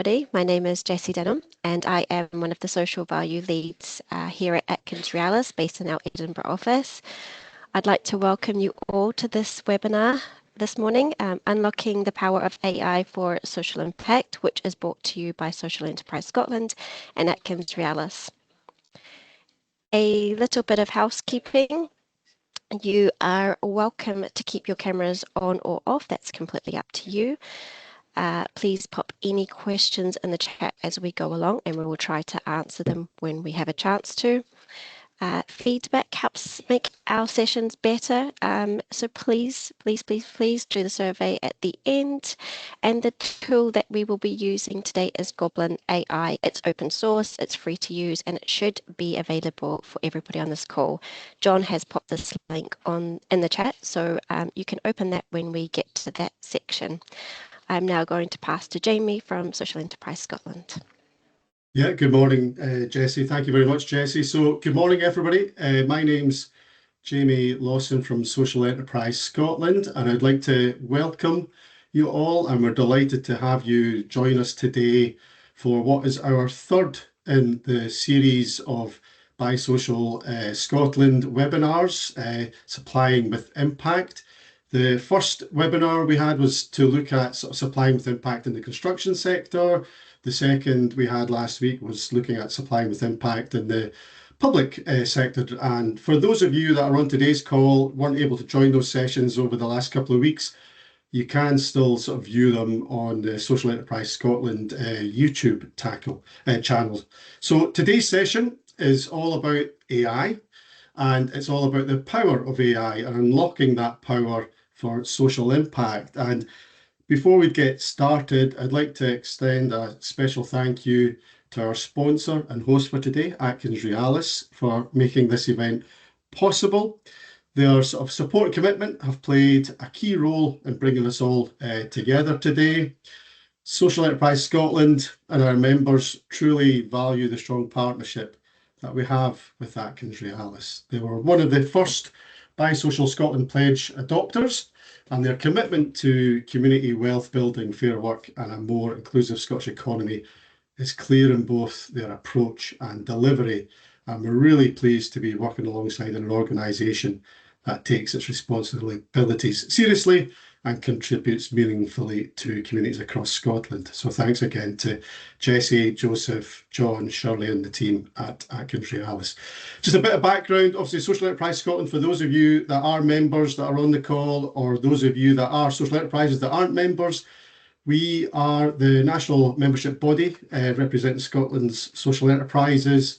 everybody. My name is Jessie Denholm, and I am one of the social value leads here at AtkinsRealis, based in our Edinburgh office. I'd like to welcome you all to this webinar this morning, Unlocking the Power of AI for Social Impact, which is brought to you by Social Enterprise Scotland and AtkinsRealis. A little bit of housekeeping. You are welcome to keep your cameras on or off. That's completely up to you. Please pop any questions in the chat as we go along, and we will try to answer them when we have a chance to. Feedback helps make our sessions better, so please do the survey at the end. And the tool that we will be using today is Goblin AI. It's open source, it's free to use, and it should be available for everybody on this call. John has popped this link in the chat, so you can open that when we get to that section. I'm now going to pass to Jamie from Social Enterprise Scotland. Yeah, good morning, Jessie. Thank you very much, Jessie. So good morning, everybody. My name's Jamie Lawson from Social Enterprise Scotland, and I'd like to welcome you all, and we're delighted to have you join us today for what is our third in the series of BiSocial Scotland webinars, Supplying with Impact. The first webinar we had was to look at supplying with impact in the construction sector. The second we had last week was looking at supplying with impact in the public sector. And for those of you that are on today's call, weren't able to join those sessions over the last couple of weeks, you can still view them on the Social Enterprise Scotland YouTube channel. So today's session is all about AI, and it's all about the power of AI and unlocking that power for social impact. And before we get started, I'd like to extend a special thank you to our sponsor and host for today, AtkinsRealis, for making this event possible. Their support and commitment have played a key role in bringing us all together today. Social Enterprise Scotland and our members truly value the strong partnership that we have with AtkinsRealis. They were one of the first BiSocial Scotland Pledge adopters, and their commitment to community wealth building, fair work, and a more inclusive Scottish economy is clear in both their approach and delivery. And we're really pleased to be working alongside an organisation that takes its responsibilities seriously and contributes meaningfully to communities across Scotland. So thanks again to Jessie, Joseph, John, Shirley and the team at AtkinsRealis. Just a bit of background, obviously Social Enterprise Scotland, for those of you that are members that are on the call, or those of you that are social enterprises that aren't members, we are the national membership body representing Scotland's social enterprises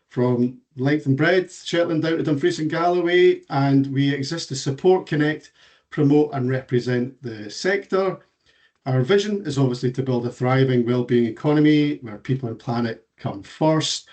from length and breadth, Shetland down to Dumfries and Galloway, and we exist to support, connect, promote and represent the sector. Our vision is obviously to build a thriving wellbeing economy where people and planet come first.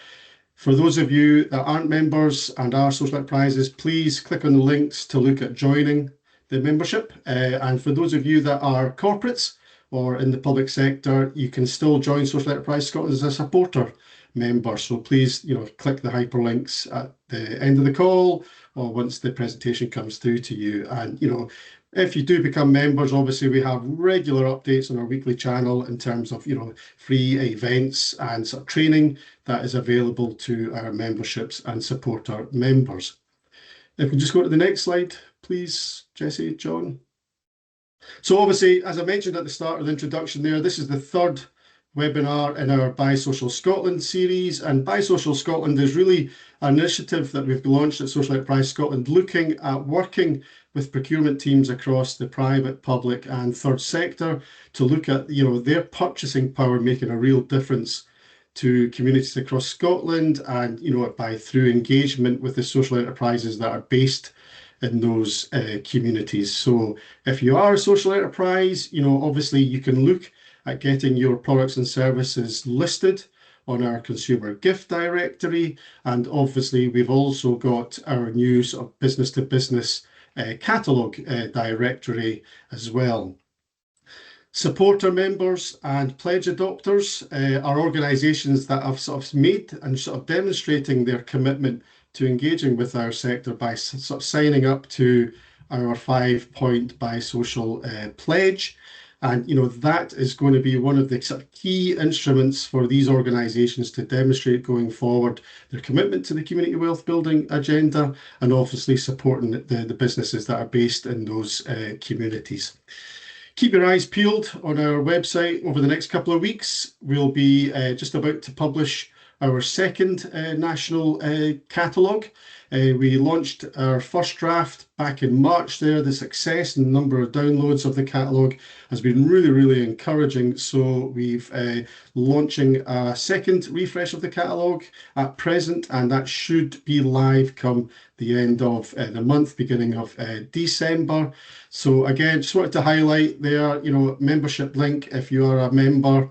For those of you that aren't members and are social enterprises, please click on the links to look at joining the membership. And for those of you that are corporates or in the public sector, you can still join Social Enterprise Scotland as a supporter member. So please, click the hyperlinks at the end of the call or once the presentation comes through to you. And, if you do become members, obviously we have regular updates on our weekly channel in terms of, free events and training that is available to our memberships and supporter members. If we just go to the next slide, please, Jessie, John. So obviously, as I mentioned at the start of the introduction there, this is the third webinar in our BiSocial Scotland series, and BiSocial Scotland is really an initiative that we've launched at Social Enterprise Scotland, looking at working with procurement teams across the private, public and third sector to look at their purchasing power making a real difference to communities across Scotland, and through engagement with the social enterprises that are based in those communities. So if you are a social enterprise, obviously you can look at getting your products and services listed on our consumer gift directory. And obviously we've also got our new business to business catalogue directory as well. Supporter members and pledge adopters are organisations that have made and demonstrating their commitment to engaging with our sector by signing up to our 5-point BiSocial pledge. And that is going to be one of the sort of key instruments for these organisations to demonstrate going forward their commitment to the community wealth building agenda, and obviously supporting the businesses that are based in those communities. Keep your eyes peeled on our website over the next couple of weeks. We'll be just about to publish our second national catalogue. We launched our first draft back in March there. The success and number of downloads of the catalogue has been really, really encouraging. So we've launching a second refresh of the catalogue at present, and that should be live come the end of the month, beginning of December. So again, just wanted to highlight there, membership link. If you are a member,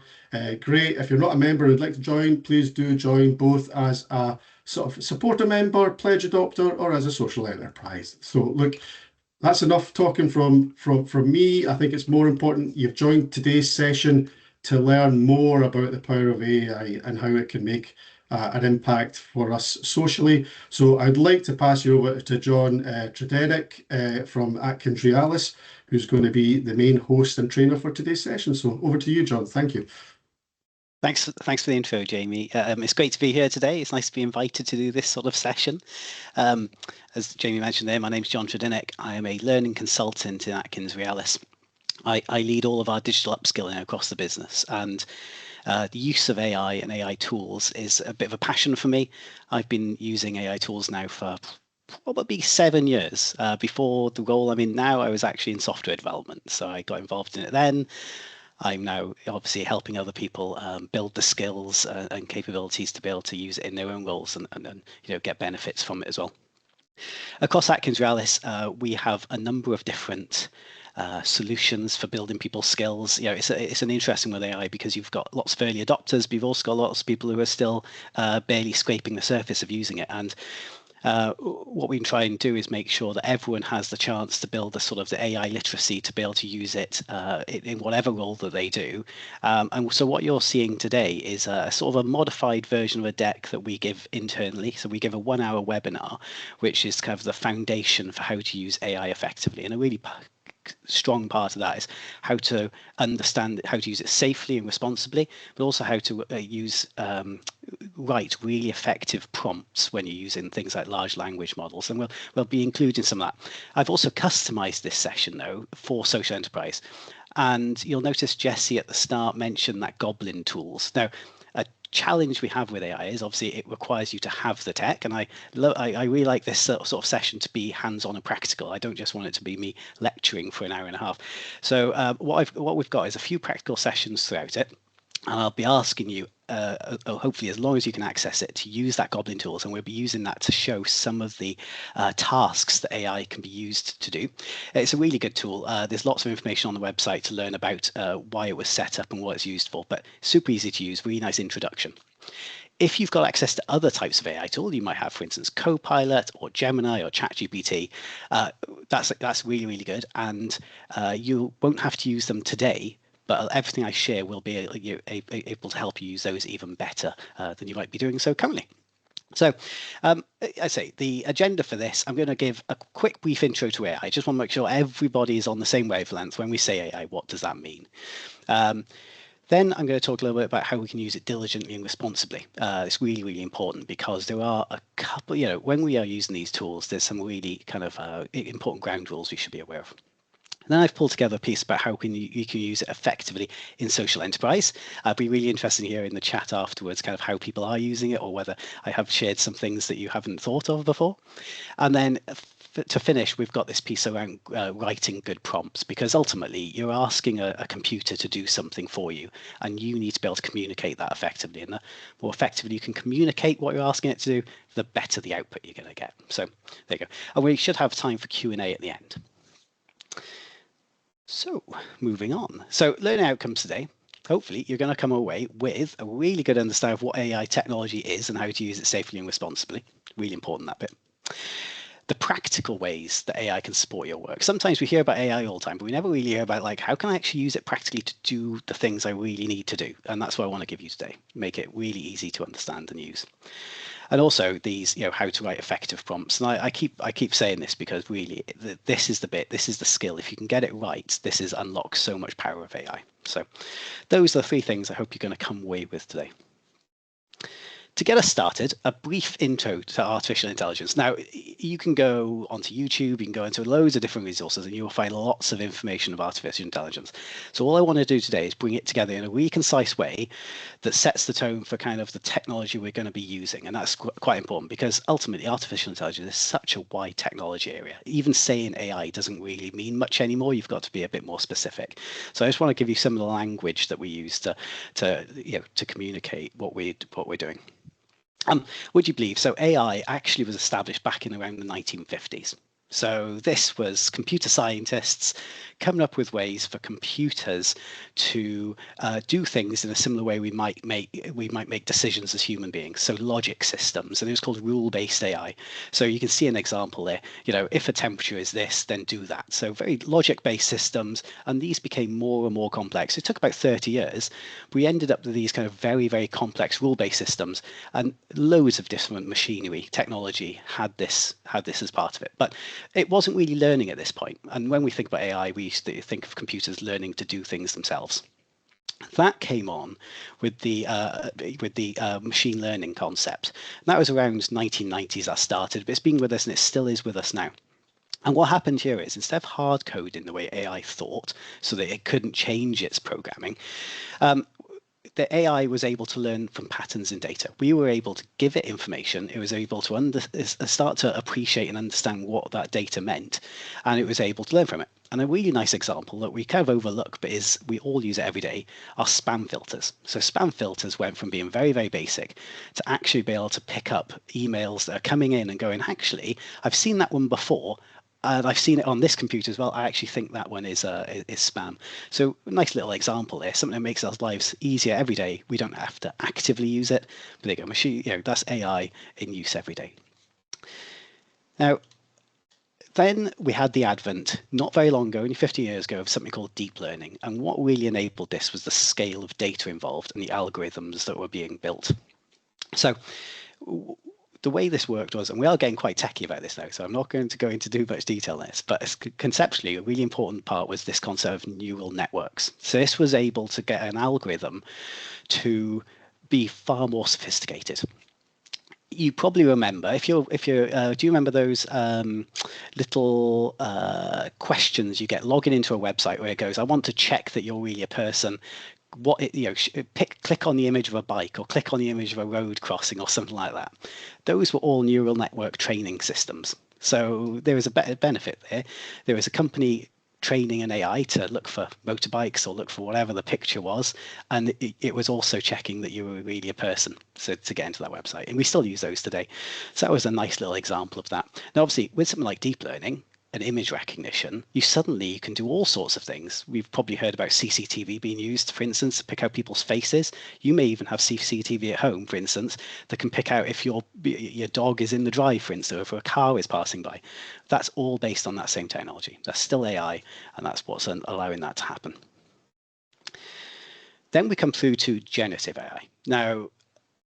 great. If you're not a member and would like to join, please do join, both as a sort of supporter member, pledge adopter, or as a social enterprise. So look, that's enough talking from me. I think it's more important you've joined today's session to learn more about the power of AI and how it can make an impact for us socially. So I'd like to pass you over to John Tredinnick from AtkinsRealis, who's going to be the main host and trainer for today's session. So over to you, John. Thank you. Thanks for the intro, Jamie. It's great to be here today. It's nice to be invited to do this sort of session. As Jamie mentioned there, my name's John Tredinnick. I am a learning consultant in AtkinsRealis. I lead all of our digital upskilling across the business, and the use of AI and AI tools is a bit of a passion for me. I've been using AI tools now for probably 7 years. Before the role I'm in now, I was actually in software development, so I got involved in it then. I'm now obviously helping other people build the skills and capabilities to be able to use it in their own roles and get benefits from it as well. Across AtkinsRealis, we have a number of different solutions for building people's skills. It's an interesting with AI because you've got lots of early adopters, but you've also got lots of people who are still barely scraping the surface of using it. And what we can try and do is make sure that everyone has the chance to build the AI literacy to be able to use it in whatever role that they do. And so what you're seeing today is a sort of a modified version of a deck that we give internally. So we give a 1-hour webinar, which is kind of the foundation for how to use AI effectively. And a really strong part of that is how to understand how to use it safely and responsibly, but also how to write really effective prompts when you're using things like large language models. And we'll be including some of that. I've also customized this session though for social enterprise, and you'll notice Jessie at the start mentioned that Goblin tools. Now, a challenge we have with AI is obviously it requires you to have the tech, and I really like this sort of session to be hands-on and practical. I don't just want it to be me lecturing for an hour and a half. So what we've got is a few practical sessions throughout it, and I'll be asking you, hopefully as long as you can access it, to use that Goblin tools, and we'll be using that to show some of the tasks that AI can be used to do. It's a really good tool. There's lots of information on the website to learn about why it was set up and what it's used for, but super easy to use, really nice introduction. If you've got access to other types of AI tool, you might have, for instance, Copilot or Gemini or ChatGPT, that's really, really good, and you won't have to use them today, but everything I share will be able to help you use those even better than you might be doing so currently. So I say the agenda for this, I'm going to give a quick brief intro to AI. I just want to make sure everybody is on the same wavelength. When we say AI, what does that mean? Then I'm going to talk a little bit about how we can use it diligently and responsibly. It's really, really important because there are a couple, when we are using these tools, there's some really kind of important ground rules we should be aware of. And then I've pulled together a piece about how you can use it effectively in social enterprise. I'd be really interested to hear in the chat afterwards kind of how people are using it, or whether I have shared some things that you haven't thought of before. And then to finish, we've got this piece around writing good prompts, because ultimately you're asking a computer to do something for you, and you need to be able to communicate that effectively. And the more effectively you can communicate what you're asking it to do, the better the output you're going to get. So there you go. And we should have time for Q&A at the end. So moving on. So learning outcomes today. Hopefully you're going to come away with a really good understanding of what AI technology is and how to use it safely and responsibly. Really important, that bit. the practical ways that AI can support your work. Sometimes we hear about AI all the time, but we never really hear about like, how can I actually use it practically to do the things I really need to do? And that's what I want to give you today. Make it really easy to understand and use. And also these, how to write effective prompts. And I keep saying this because really this is the bit, this is the skill. If you can get it right, this is unlocks so much power of AI. So those are the 3 things I hope you're going to come away with today. To get us started, a brief intro to artificial intelligence. Now, you can go onto YouTube, you can go into loads of different resources, and you will find lots of information of artificial intelligence. So all I want to do today is bring it together in a really concise way that sets the tone for kind of the technology we're going to be using. And that's quite important because ultimately artificial intelligence is such a wide technology area. Even saying AI doesn't really mean much anymore. You've got to be a bit more specific. So I just want to give you some of the language that we use to communicate what we're doing. Would you believe? So AI actually was established back in around the 1950s. So this was computer scientists coming up with ways for computers to do things in a similar way we might make decisions as human beings. So logic systems, and it was called rule-based AI. So you can see an example there. If a temperature is this, then do that. So very logic-based systems, and these became more and more complex. It took about 30 years. We ended up with these kind of very, very complex rule-based systems, and loads of different machinery technology had this as part of it. But it wasn't really learning at this point. And when we think about AI, we used to think of computers learning to do things themselves. That came on with the machine learning concept. And that was around 1990s that started, but it's been with us and it still is with us now. And what happened here is instead of hard coding the way AI thought so that it couldn't change its programming, the AI was able to learn from patterns in data. We were able to give it information. It was able to start to appreciate and understand what that data meant, and it was able to learn from it. And a really nice example that we kind of overlook, but we all use it every day, are spam filters. So spam filters went from being very, very basic to actually be able to pick up emails that are coming in and going, actually, I've seen that one before. And I've seen it on this computer as well. I actually think that one is spam. So a nice little example there, something that makes our lives easier every day. We don't have to actively use it, but they go, machine, that's AI in use every day. Now, then we had the advent, not very long ago, only 50 years ago, of something called deep learning. And what really enabled this was the scale of data involved and the algorithms that were being built. So the way this worked was, and we are getting quite techy about this now, so I'm not going to go into too much detail on this, but conceptually, a really important part was this concept of neural networks. So this was able to get an algorithm to be far more sophisticated. You probably remember, do you remember those little questions you get logging into a website where it goes, I want to check that you're really a person. Click on the image of a bike or click on the image of a road crossing or something like that. Those were all neural network training systems. So there was a better benefit there. There was a company training an AI to look for motorbikes or look for whatever the picture was. And it was also checking that you were really a person to get into that website. And we still use those today. So that was a nice little example of that. Now, obviously, with something like deep learning, and image recognition, you can do all sorts of things. We've probably heard about CCTV being used, for instance, to pick out people's faces. You may even have CCTV at home, for instance, that can pick out if your dog is in the drive, for instance, or if a car is passing by. That's all based on that same technology. That's still AI, and that's what's allowing that to happen. Then we come through to generative AI. Now,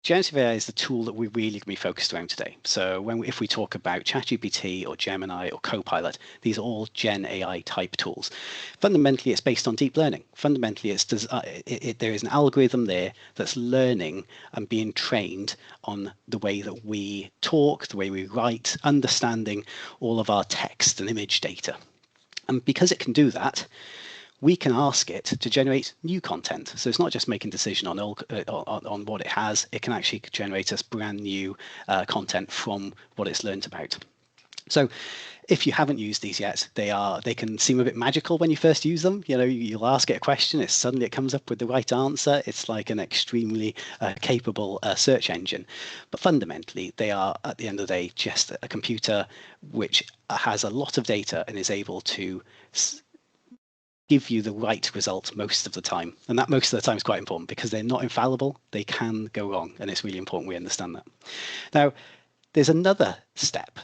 generative AI is the tool that we're really going to be focused around today. So if we talk about ChatGPT or Gemini or Copilot, these are all Gen AI type tools. Fundamentally, it's based on deep learning. Fundamentally, there is an algorithm there that's learning and being trained on the way that we talk, the way we write, understanding all of our text and image data. And because it can do that, we can ask it to generate new content. So it's not just making decision on what it has, it can actually generate us brand new content from what it's learned about. So if you haven't used these yet, they can seem a bit magical when you first use them. You'll ask it a question, suddenly it comes up with the right answer. It's like an extremely capable search engine. But fundamentally, they are, at the end of the day, just a computer which has a lot of data and is able to give you the right result most of the time. And that most of the time is quite important because they're not infallible. They can go wrong. And it's really important we understand that. Now, there's another step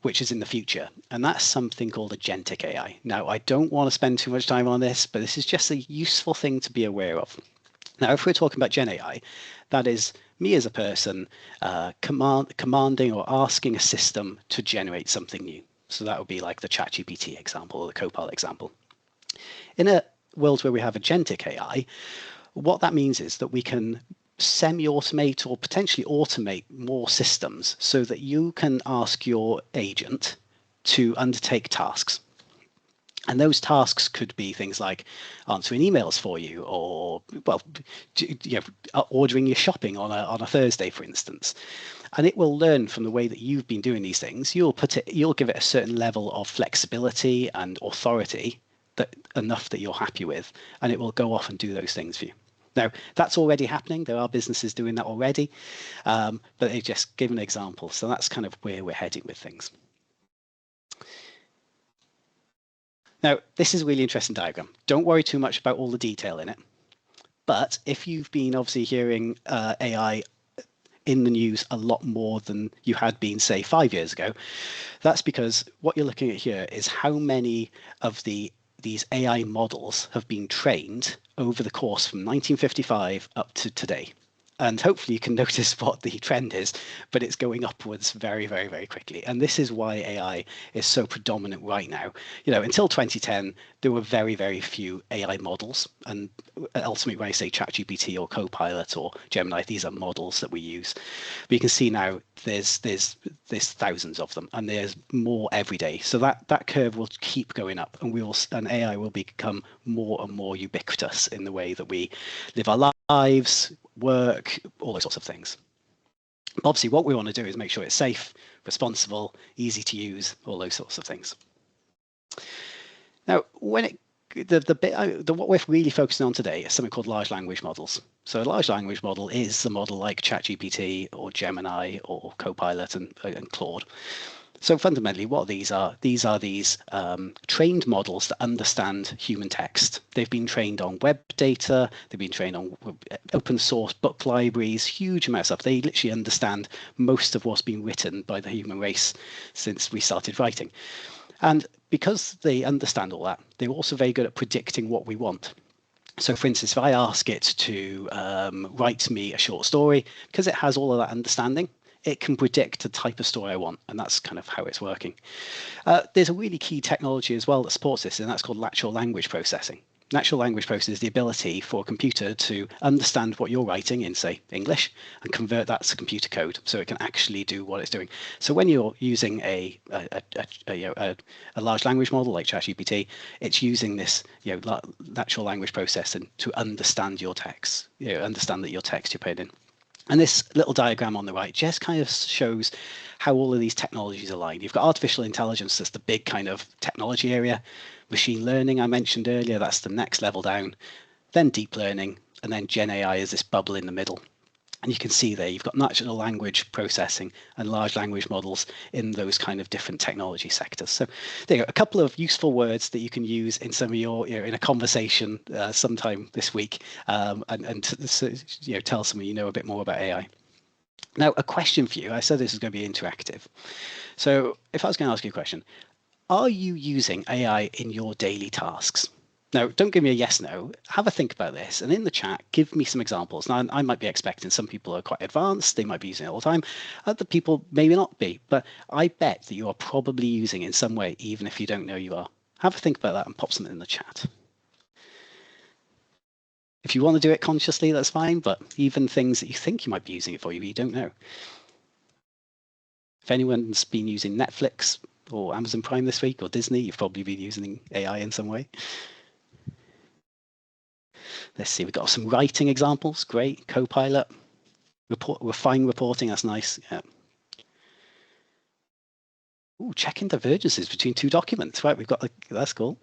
which is in the future, and that's something called agentic AI. Now, I don't want to spend too much time on this, but this is just a useful thing to be aware of. Now, if we're talking about Gen AI, that is me as a person commanding or asking a system to generate something new. So that would be like the ChatGPT example or the Copilot example. In a world where we have agentic AI, what that means is that we can semi-automate or potentially automate more systems so that you can ask your agent to undertake tasks. And those tasks could be things like answering emails for you, or well, ordering your shopping on a Thursday, for instance. And it will learn from the way that you've been doing these things. You'll give it a certain level of flexibility and authority that enough that you're happy with, and it will go off and do those things for you. Now, that's already happening. There are businesses doing that already, but they just give an example. So that's kind of where we're heading with things. Now, this is a really interesting diagram. Don't worry too much about all the detail in it. But if you've been obviously hearing AI in the news a lot more than you had been, say, 5 years ago, that's because what you're looking at here is how many of these AI models have been trained over the course from 1955 up to today. And hopefully you can notice what the trend is, but it's going upwards very, very, very quickly. And this is why AI is so predominant right now. You know, until 2010, there were very, very few AI models. And ultimately, when I say ChatGPT or Copilot or Gemini, these are models that we use. But you can see now there's thousands of them, and there's more every day. So that curve will keep going up, and AI will become more and more ubiquitous in the way that we live our lives, work, all those sorts of things. Obviously, what we want to do is make sure it's safe, responsible, easy to use, all those sorts of things. Now, when what we're really focusing on today is something called large language models. So a large language model is a model like ChatGPT or Gemini or Copilot and Claude. So fundamentally, what these are trained models that understand human text. They've been trained on web data. They've been trained on open source book libraries, huge amounts of stuff. They literally understand most of what's been written by the human race since we started writing. And because they understand all that, they're also very good at predicting what we want. So for instance, if I ask it to write me a short story, because it has all of that understanding, it can predict the type of story I want, and that's kind of how it's working. There's a really key technology as well that supports this, and that's called natural language processing. Natural language processing is the ability for a computer to understand what you're writing in, say, English, and convert that to computer code so it can actually do what it's doing. So when you're using a large language model like ChatGPT, it's using this natural language processing to understand your text, understand that your text you're putting in. And this little diagram on the right just kind of shows how all of these technologies align. You've got artificial intelligence, that's the big kind of technology area. Machine learning, I mentioned earlier, that's the next level down. Then deep learning, and then Gen AI is this bubble in the middle. And you can see there, you've got natural language processing and large language models in those kind of different technology sectors. So there you go, a couple of useful words that you can use in some of your, in a conversation sometime this week, and tell someone you know a bit more about AI. Now, a question for you. I said this is going to be interactive. So if I was going to ask you a question, are you using AI in your daily tasks? Now, don't give me a yes, no. Have a think about this. And in the chat, give me some examples. Now, I might be expecting some people are quite advanced. They might be using it all the time. Other people maybe not be. But I bet that you are probably using it in some way, even if you don't know you are. Have a think about that and pop something in the chat. If you want to do it consciously, that's fine. But even things that you think you might be using it for, you don't know. If anyone's been using Netflix or Amazon Prime this week or Disney, you've probably been using AI in some way. Let's see, we've got some writing examples. Great. Copilot. Refine reporting. That's nice. Yeah. Ooh, checking divergences between two documents. Right, we've got that's cool.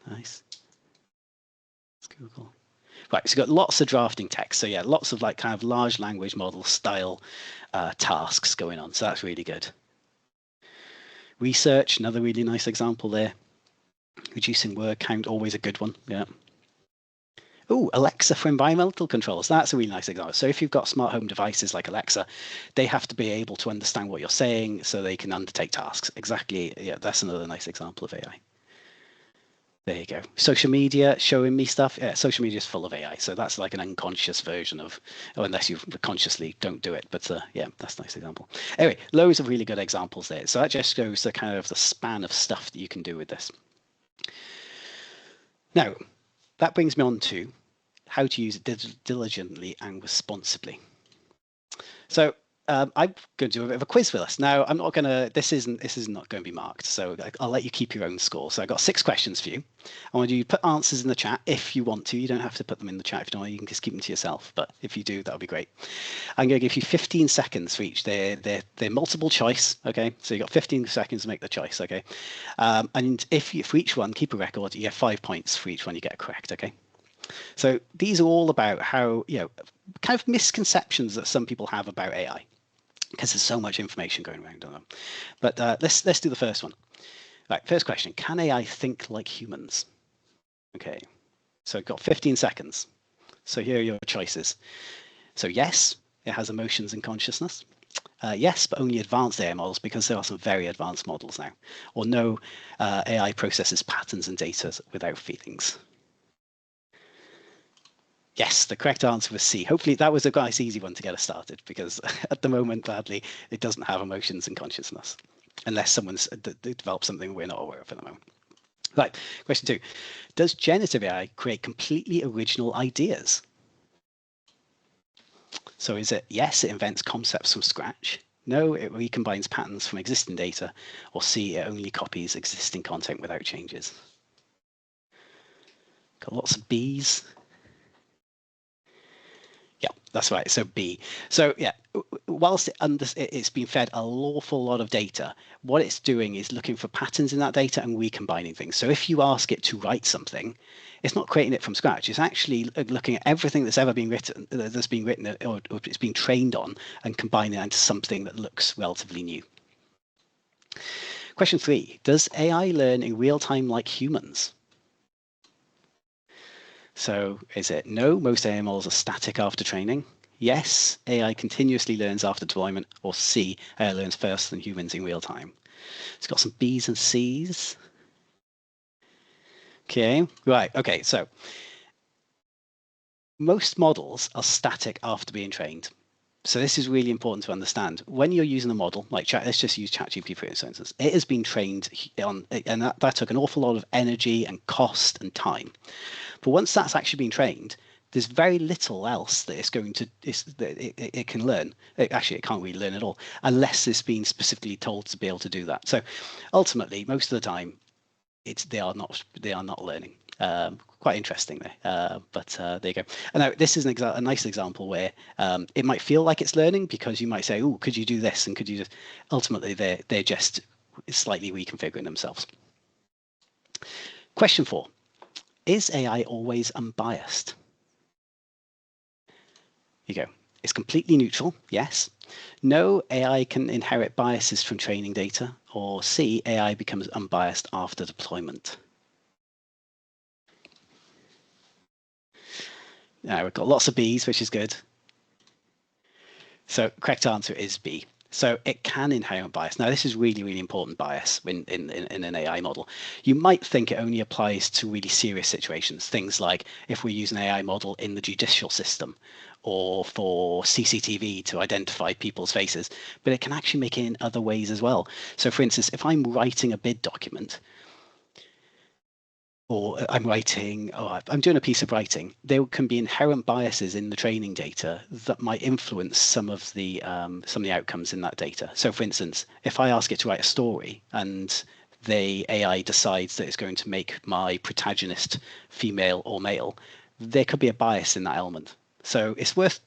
Nice. Let's Google. Right, so we've got lots of drafting text. So yeah, lots of like kind of large language model style tasks going on. So that's really good. Research, another really nice example there. Reducing word count, always a good one. Yeah. Oh, Alexa for environmental controls. That's a really nice example. So if you've got smart home devices like Alexa, they have to be able to understand what you're saying so they can undertake tasks. Exactly. Yeah, that's another nice example of AI. There you go. Social media showing me stuff. Yeah, social media is full of AI. So that's like an unconscious version of, or unless you consciously don't do it. But yeah, that's a nice example. Anyway, loads of really good examples there. So that just goes to kind of the span of stuff that you can do with this. Now, that brings me on to how to use it diligently and responsibly. So I'm going to do a bit of a quiz with us. Now, I'm not going to, this is not going to be marked, so I'll let you keep your own score. So I've got 6 questions for you. I want you to put answers in the chat if you want to. You don't have to put them in the chat if you don't want. You can just keep them to yourself, but if you do, that'll be great. I'm going to give you 15 seconds for each. They're multiple choice, okay? So you've got 15 seconds to make the choice, okay? And if you, for each one, keep a record, you get 5 points for each one you get correct, okay? So these are all about how, kind of misconceptions that some people have about AI, because there's so much information going around on them. But let's do the first one. Right, first question, can AI think like humans? Okay, so I've got 15 seconds. So here are your choices. So yes, it has emotions and consciousness. Yes, but only advanced AI models, because there are some very advanced models now. Or no, AI processes patterns and data without feelings. Yes, the correct answer was C. Hopefully that was a nice easy one to get us started, because at the moment, badly, it doesn't have emotions and consciousness, unless someone's developed something we're not aware of at the moment. Right, question 2. Does generative AI create completely original ideas? So is it yes, it invents concepts from scratch? No, it recombines patterns from existing data? Or C, it only copies existing content without changes? Got lots of B's. Yeah, that's right. So B. So yeah, whilst it's been fed a awful lot of data, what it's doing is looking for patterns in that data and recombining things. So if you ask it to write something, it's not creating it from scratch. It's actually looking at everything that's ever been written, or it's been trained on, and combining it into something that looks relatively new. Question 3. Does AI learn in real time like humans? So is it no, most AI models are static after training? Yes, AI continuously learns after deployment? Or C, AI learns faster than humans in real time? It's got some B's and C's. Okay, right, okay, so most models are static after being trained. So this is really important to understand. When you're using a model, like let's just use ChatGPT for instance, it has been trained on, and that took an awful lot of energy and cost and time. But once that's actually been trained, there's very little else that it's going to, it can learn. Actually, it can't really learn at all, unless it's been specifically told to be able to do that. So ultimately, most of the time, they are not learning. Quite interesting there, but there you go. And now this is a nice example where it might feel like it's learning, because you might say, oh, could you do this? And could you just, ultimately they're just slightly reconfiguring themselves. Question 4. Is AI always unbiased? Here you go. It's completely neutral, yes. No, AI can inherit biases from training data. Or C, AI becomes unbiased after deployment. Now we've got lots of B's, which is good. So correct answer is B. So it can inherit bias. Now, this is really, really important bias in an AI model. You might think it only applies to really serious situations, things like if we use an AI model in the judicial system or for CCTV to identify people's faces, but it can actually make it in other ways as well. So for instance, if I'm writing a bid document, or I'm doing a piece of writing, there can be inherent biases in the training data that might influence some of the outcomes in that data. So for instance, if I ask it to write a story and the AI decides that it's going to make my protagonist female or male, there could be a bias in that element. So it's worth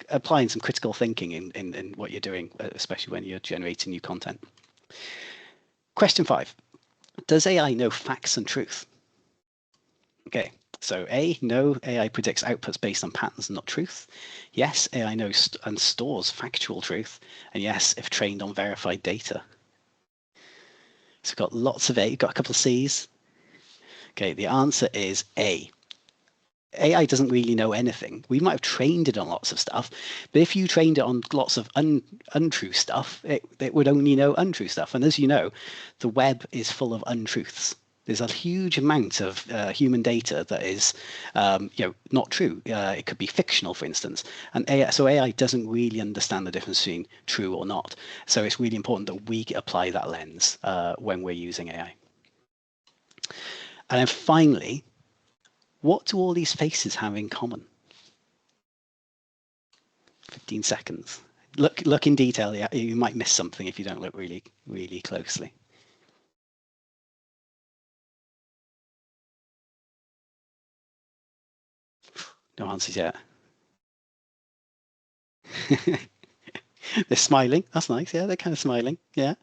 applying some critical thinking in what you're doing, especially when you're generating new content. Question 5. Does AI know facts and truth? Okay, so A, no, AI predicts outputs based on patterns and not truth. Yes, AI knows and stores factual truth. And yes, if trained on verified data. So we've got lots of A, got a couple of C's. Okay, the answer is A. AI doesn't really know anything. We might have trained it on lots of stuff, but if you trained it on lots of untrue stuff, it would only know untrue stuff. And as you know, the web is full of untruths. There's a huge amount of human data that is, not true. It could be fictional, for instance. And AI doesn't really understand the difference between true or not. So it's really important that we apply that lens when we're using AI. And then finally, what do all these faces have in common? 15 seconds. Look in detail. Yeah, you might miss something if you don't look really, really closely. No answers yet. They're smiling. That's nice. Yeah, they're kind of smiling. Yeah.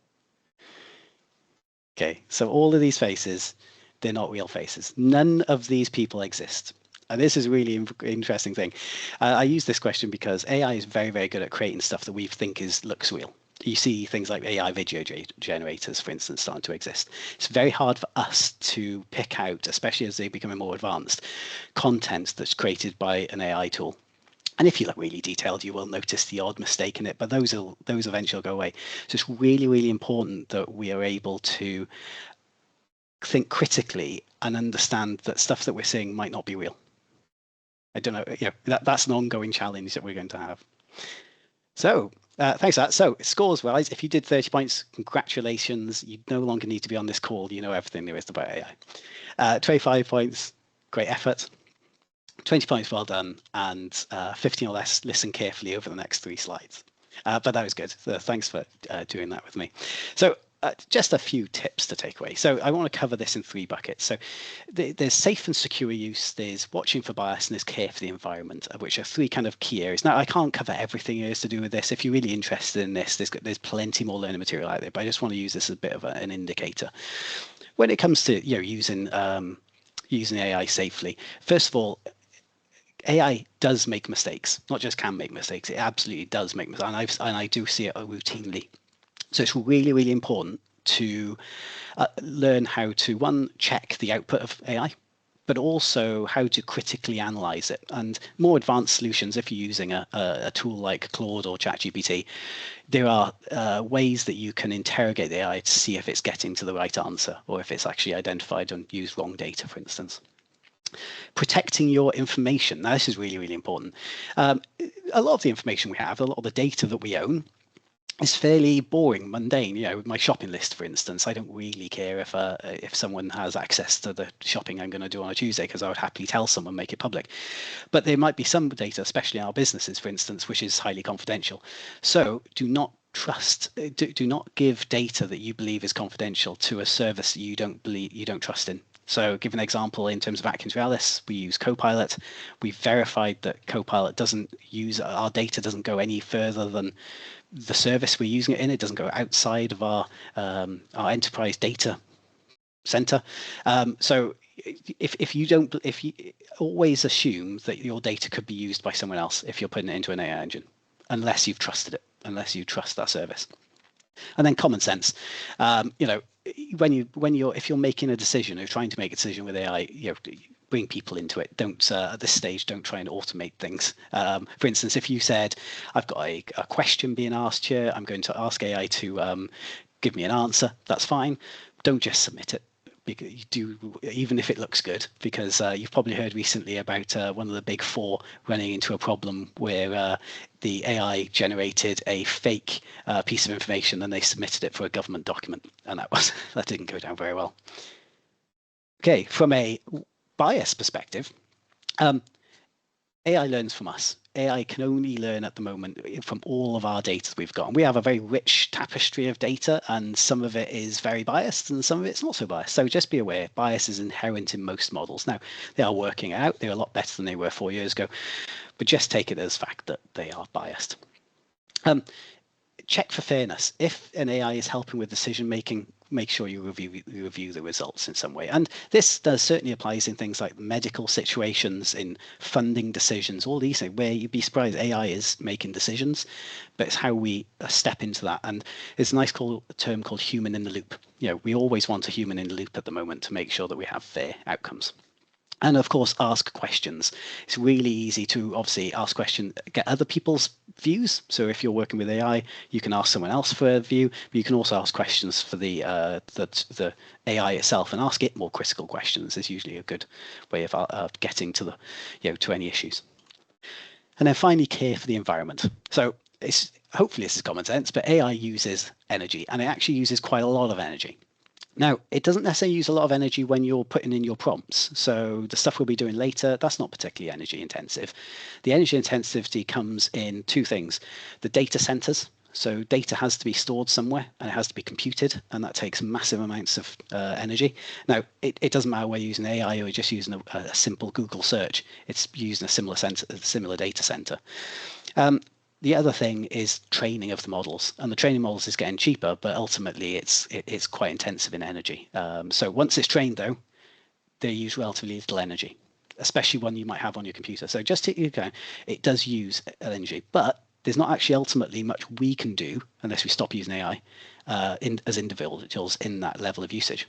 Okay, so all of these faces, they're not real faces. None of these people exist. And this is a really interesting thing. I use this question because AI is very, very good at creating stuff that we think looks real. You see things like AI video generators, for instance, starting to exist. It's very hard for us to pick out, especially as they become more advanced, content that's created by an AI tool. And if you look really detailed, you will notice the odd mistake in it, but those eventually go away. So it's really, really important that we are able to think critically and understand that stuff that we're seeing might not be real. I don't know, that's an ongoing challenge that we're going to have. So thanks for that. So scores wise, if you did 30 points, congratulations. You no longer need to be on this call. You know everything there is about AI. 25 points, great effort. 20 points, well done, and 15 or less, listen carefully over the next 3 slides. But that was good. So thanks for doing that with me. So just a few tips to take away. So I want to cover this in 3 buckets. So there's safe and secure use, there's watching for bias, and there's care for the environment, which are 3 kind of key areas. Now, I can't cover everything there is to do with this. If you're really interested in this, there's plenty more learning material out there, but I just want to use this as a bit of an indicator. When it comes to using AI safely, first of all, AI does make mistakes, not just can make mistakes. It absolutely does make mistakes, and I do see it routinely. So it's really, really important to learn how to, one, check the output of AI, but also how to critically analyze it. And more advanced solutions, if you're using a tool like Claude or ChatGPT, there are ways that you can interrogate the AI to see if it's getting to the right answer or if it's actually identified and used wrong data, for instance. Protecting your information. Now, this is really, really important. A lot of the information we have, a lot of the data that we own, is fairly boring, mundane. My shopping list, for instance, I don't really care if someone has access to the shopping I'm going to do on a Tuesday, because I would happily tell someone, make it public. But there might be some data, especially in our businesses, for instance, which is highly confidential. So do not give data that you believe is confidential to a service that you don't trust in. So give an example in terms of AtkinsRealis, we use Copilot. We've verified that Copilot doesn't use our data, doesn't go any further than the service we're using it in. It doesn't go outside of our enterprise data center. So if you always assume that your data could be used by someone else if you're putting it into an AI engine, unless you've trusted it, unless you trust that service. And then common sense. If you're making a decision or trying to make a decision with AI, bring people into it. Don't at this stage, don't try and automate things. For instance, if you said, I've got a question being asked here, I'm going to ask AI to give me an answer, that's fine. Don't just submit it. Even if it looks good, because you've probably heard recently about one of the big 4 running into a problem where the AI generated a fake piece of information and they submitted it for a government document, and that didn't go down very well. Okay, from a bias perspective, AI learns from us. AI can only learn at the moment from all of our data we've got. And we have a very rich tapestry of data, and some of it is very biased and some of it's not so biased. So just be aware, bias is inherent in most models. Now, they are working out. They're a lot better than they were 4 years ago, but just take it as fact that they are biased. Check for fairness. If an AI is helping with decision making, make sure you review the results in some way. And this certainly applies in things like medical situations, in funding decisions, all these things, where you'd be surprised AI is making decisions, but it's how we step into that. And there's a nice term called human in the loop. We always want a human in the loop at the moment to make sure that we have fair outcomes. And of course, ask questions. It's really easy to obviously ask questions, get other people's views. So if you're working with AI, you can ask someone else for a view, but you can also ask questions for the AI itself and ask it more critical questions. Is usually a good way of getting to the to any issues. And then finally, care for the environment. So it's hopefully this is common sense, but AI uses energy, and it actually uses quite a lot of energy. Now, it doesn't necessarily use a lot of energy when you're putting in your prompts. So the stuff we'll be doing later, that's not particularly energy intensive. The energy intensity comes in two things: the data centers. So data has to be stored somewhere and it has to be computed, and that takes massive amounts of energy. Now, it doesn't matter whether you're using AI or you're just using a simple Google search. It's using a similar data center. The other thing is training of the models, and the training models is getting cheaper, but ultimately it's quite intensive in energy. So once it's trained, though, they use relatively little energy, especially one you might have on your computer. So just it does use energy, but there's not actually ultimately much we can do unless we stop using AI as individuals in that level of usage.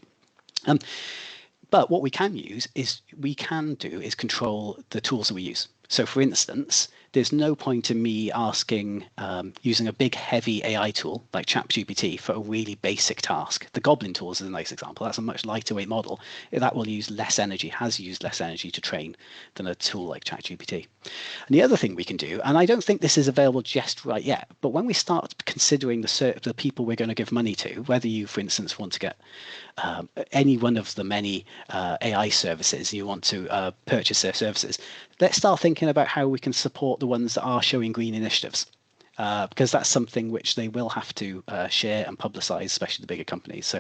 But what we can do is control the tools that we use. So for instance, there's no point in me asking using a big heavy AI tool like ChatGPT for a really basic task. The Goblin tool is a nice example. That's a much lighter weight model. That will use less energy, has used less energy to train than a tool like ChatGPT. And the other thing we can do, and I don't think this is available just right yet, but when we start considering the people we're going to give money to, whether you, for instance, want to get any one of the many AI services, you want to purchase their services, let's start thinking about how we can support the ones that are showing green initiatives, because that's something which they will have to share and publicize, especially the bigger companies. So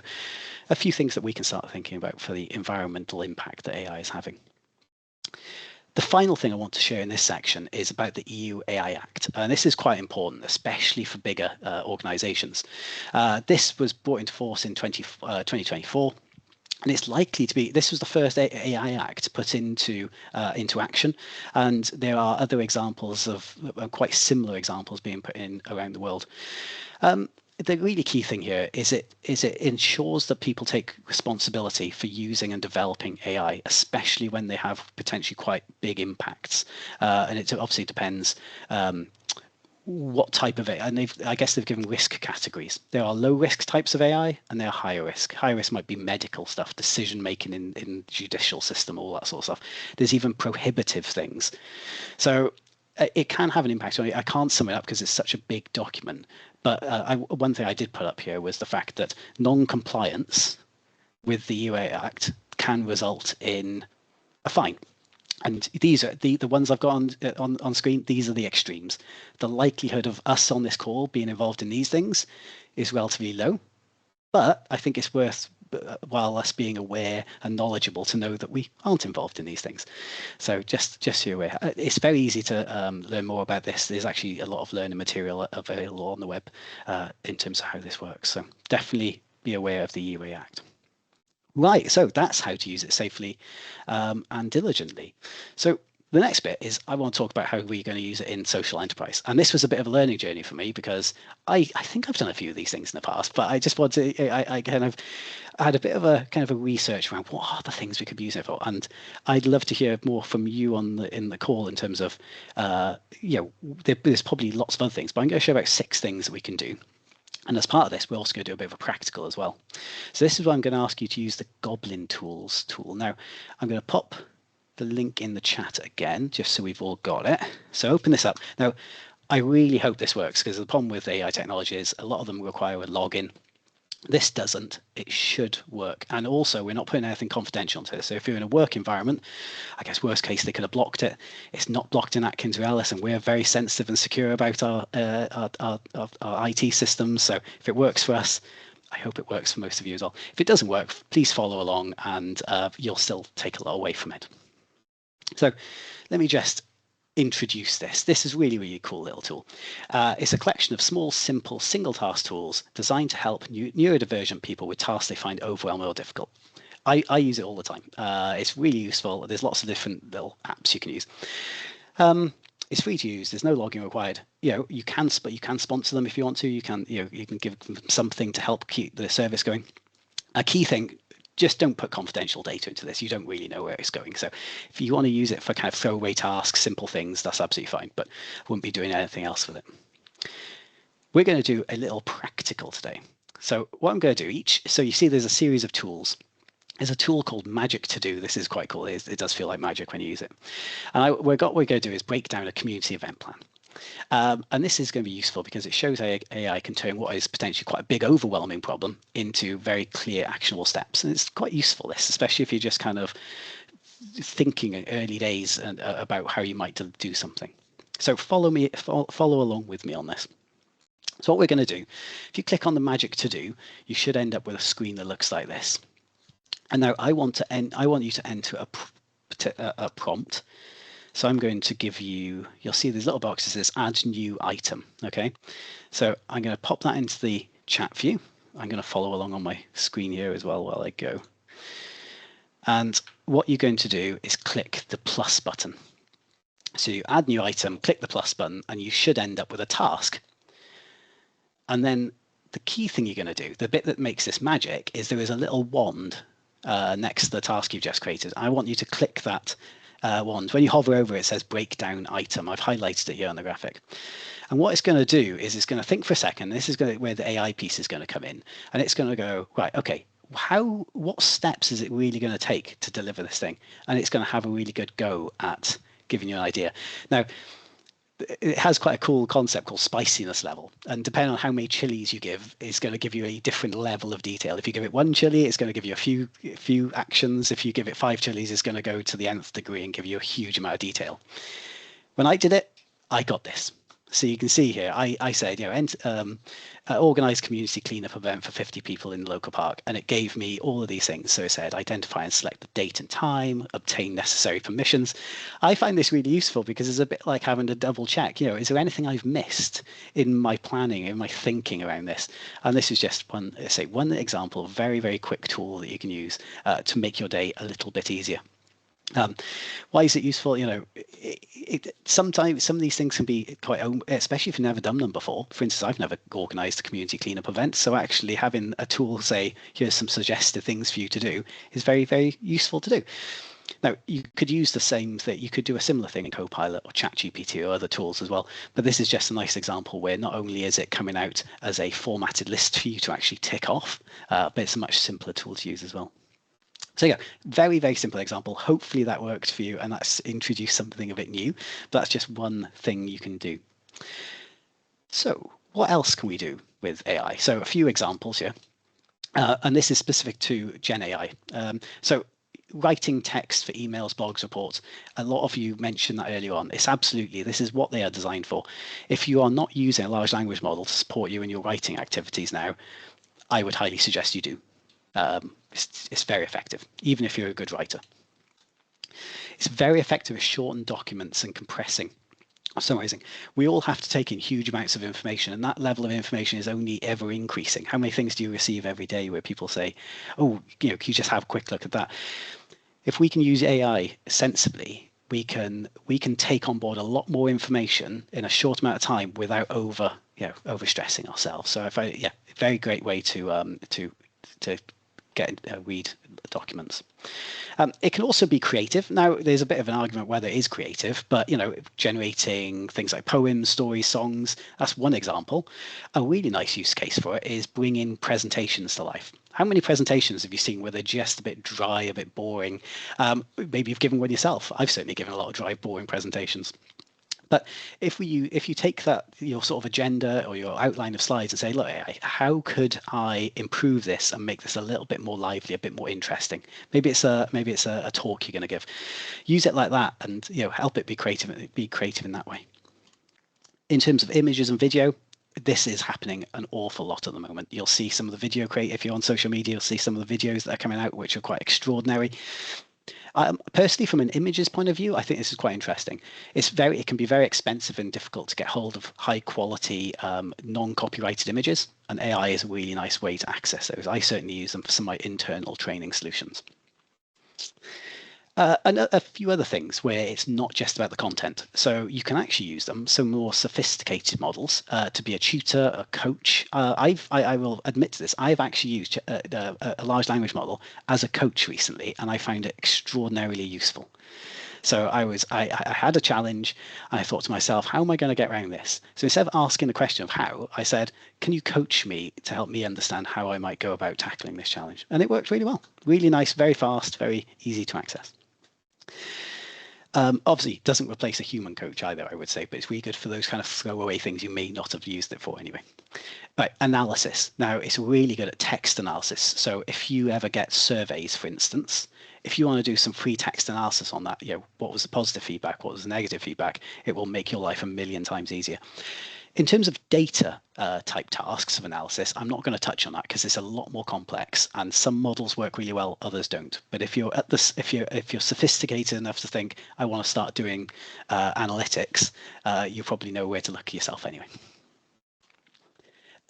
a few things that we can start thinking about for the environmental impact that AI is having. The final thing I want to share in this section is about the EU AI Act. And this is quite important, especially for bigger organizations. This was brought into force in 2024. And it's likely to be, this was the first AI Act put into action. And there are other examples of quite similar examples being put in around the world. The really key thing here is it ensures that people take responsibility for using and developing AI, especially when they have potentially quite big impacts. And it obviously depends what type of AI, and I guess they've given risk categories. There are low risk types of AI and there are higher risk. High risk might be medical stuff, decision making in judicial system, all that sort of stuff. There's even prohibitive things. So it can have an impact on it. I can't sum it up because it's such a big document. But one thing I did put up here was the fact that non-compliance with the EU AI Act can result in a fine. And these are the ones I've got on screen. These are the extremes. The likelihood of us on this call being involved in these things is relatively low. But I think it's worthwhile us being aware and knowledgeable to know that we aren't involved in these things. So just so you're aware, it's very easy to learn more about this. There's actually a lot of learning material available on the web in terms of how this works. So definitely be aware of the EU AI Act. Right, so that's how to use it safely and diligently. So the next bit is I want to talk about how we're going to use it in social enterprise. And this was a bit of a learning journey for me because I think I've done a few of these things in the past, but I just want to, I had a bit of a kind of a research around what are the things we could be using it for. And I'd love to hear more from you in the call in terms of, there's probably lots of other things, but I'm going to show about 6 things that we can do. And as part of this, we're also going to do a bit of a practical as well. So this is why I'm going to ask you to use the Goblin Tools tool. Now, I'm going to pop the link in the chat again, just so we've all got it. So open this up. Now, I really hope this works because the problem with AI technology is a lot of them require a login. This doesn't. It should work. And also, we're not putting anything confidential into this. So if you're in a work environment, I guess worst case, they could have blocked it. It's not blocked in AtkinsRealis, and we're very sensitive and secure about our IT systems. So if it works for us, I hope it works for most of you as well. If it doesn't work, please follow along and you'll still take a lot away from it. So let me just introduce this. This is really, really cool little tool. It's a collection of small, simple, single task tools designed to help neurodivergent people with tasks they find overwhelming or difficult. I use it all the time. It's really useful. There's lots of different little apps you can use. It's free to use. There's no login required. You can sponsor them if you want to. You can give them something to help keep the service going. A key thing, just don't put confidential data into this. You don't really know where it's going. So if you want to use it for kind of throwaway tasks, simple things, that's absolutely fine, but I wouldn't be doing anything else with it. We're going to do a little practical today. So what I'm going to do so you see there's a series of tools. There's a tool called Magic To Do. This is quite cool. It does feel like magic when you use it. And what we're going to do is break down a community event plan. And this is going to be useful because it shows how AI can turn what is potentially quite a big, overwhelming problem into very clear, actionable steps. And it's quite useful, this, especially if you're just kind of thinking in early days about how you might do something. So follow along with me on this. So what we're going to do, if you click on the Magic To Do, you should end up with a screen that looks like this. And now I want you to enter a prompt. So I'm going to give you, you'll see these little boxes that says add new item. Okay. So I'm going to pop that into the chat for you. I'm going to follow along on my screen here as well while I go. And what you're going to do is click the plus button. So you add new item, click the plus button, and you should end up with a task. And then the key thing you're going to do, the bit that makes this magic, is there is a little wand next to the task you've just created. I want you to click that wand. When you hover over it, it says breakdown item. I've highlighted it here on the graphic. And what it's going to do is it's going to think for a second. This is where the AI piece is going to come in. And it's going to go, right, okay, what steps is it really going to take to deliver this thing? And it's going to have a really good go at giving you an idea. Now, it has quite a cool concept called spiciness level, and depending on how many chilies you give, it's going to give you a different level of detail. If you give it 1 chili, it's going to give you a few actions. If you give it 5 chilies, it's going to go to the nth degree and give you a huge amount of detail. When I did it, I got this. So you can see here, I said, organize community cleanup event for 50 people in the local park, and it gave me all of these things. So it said, identify and select the date and time, obtain necessary permissions. I find this really useful because it's a bit like having to double check, is there anything I've missed in my planning, in my thinking around this? And this is just one example, very, very quick tool that you can use to make your day a little bit easier. Why is it useful? Sometimes some of these things can be quite, especially if you've never done them before. For instance, I've never organized a community cleanup event. So actually having a tool say, here's some suggested things for you to do is very, very useful to do. Now, you could use the same thing. You could do a similar thing in Copilot or ChatGPT or other tools as well. But this is just a nice example where not only is it coming out as a formatted list for you to actually tick off, but it's a much simpler tool to use as well. So yeah, very, very simple example. Hopefully that worked for you and that's introduced something a bit new. But that's just one thing you can do. So what else can we do with AI? So a few examples here. And this is specific to Gen AI. So writing text for emails, blogs, reports. A lot of you mentioned that earlier on. This is what they are designed for. If you are not using a large language model to support you in your writing activities now, I would highly suggest you do. It's very effective, even if you're a good writer. It's very effective at shortened documents and compressing, summarizing. We all have to take in huge amounts of information, and that level of information is only ever increasing. How many things do you receive every day where people say, oh, can you just have a quick look at that? If we can use AI sensibly, we can take on board a lot more information in a short amount of time without overstressing ourselves. So very great way to read documents. It can also be creative. Now, there's a bit of an argument whether it is creative, but generating things like poems, stories, songs, that's one example. A really nice use case for it is bringing presentations to life. How many presentations have you seen where they're just a bit dry, a bit boring? Maybe you've given one yourself. I've certainly given a lot of dry, boring presentations. But if you take that, your sort of agenda or your outline of slides and say, look, how could I improve this and make this a little bit more lively, a bit more interesting? Maybe it's a talk you're going to give. Use it like that, and help it be creative in that way. In terms of images and video, this is happening an awful lot at the moment. You'll see some of the video if you're on social media, you'll see some of the videos that are coming out, which are quite extraordinary. Personally, from an images point of view, I think this is quite interesting. It can be very expensive and difficult to get hold of high quality, non-copyrighted images, and AI is a really nice way to access those. I certainly use them for some of my internal training solutions. A few other things where it's not just about the content. So you can actually use them, some more sophisticated models, to be a tutor, a coach. I will admit to this, I've actually used a large language model as a coach recently, and I found it extraordinarily useful. So I had a challenge, and I thought to myself, how am I going to get around this? So instead of asking the question of how, I said, can you coach me to help me understand how I might go about tackling this challenge? And it worked really well. Really nice, very fast, very easy to access. Obviously, it doesn't replace a human coach either, I would say, but it's really good for those kind of throwaway things you may not have used it for anyway. Right, analysis. Now, it's really good at text analysis. So if you ever get surveys, for instance, if you want to do some free text analysis on that, what was the positive feedback, what was the negative feedback, it will make your life a million times easier. In terms of data type tasks of analysis, I'm not going to touch on that because it's a lot more complex, and some models work really well, others don't. But if you're at this, if you're sophisticated enough to think I want to start doing analytics, you probably know where to look yourself anyway.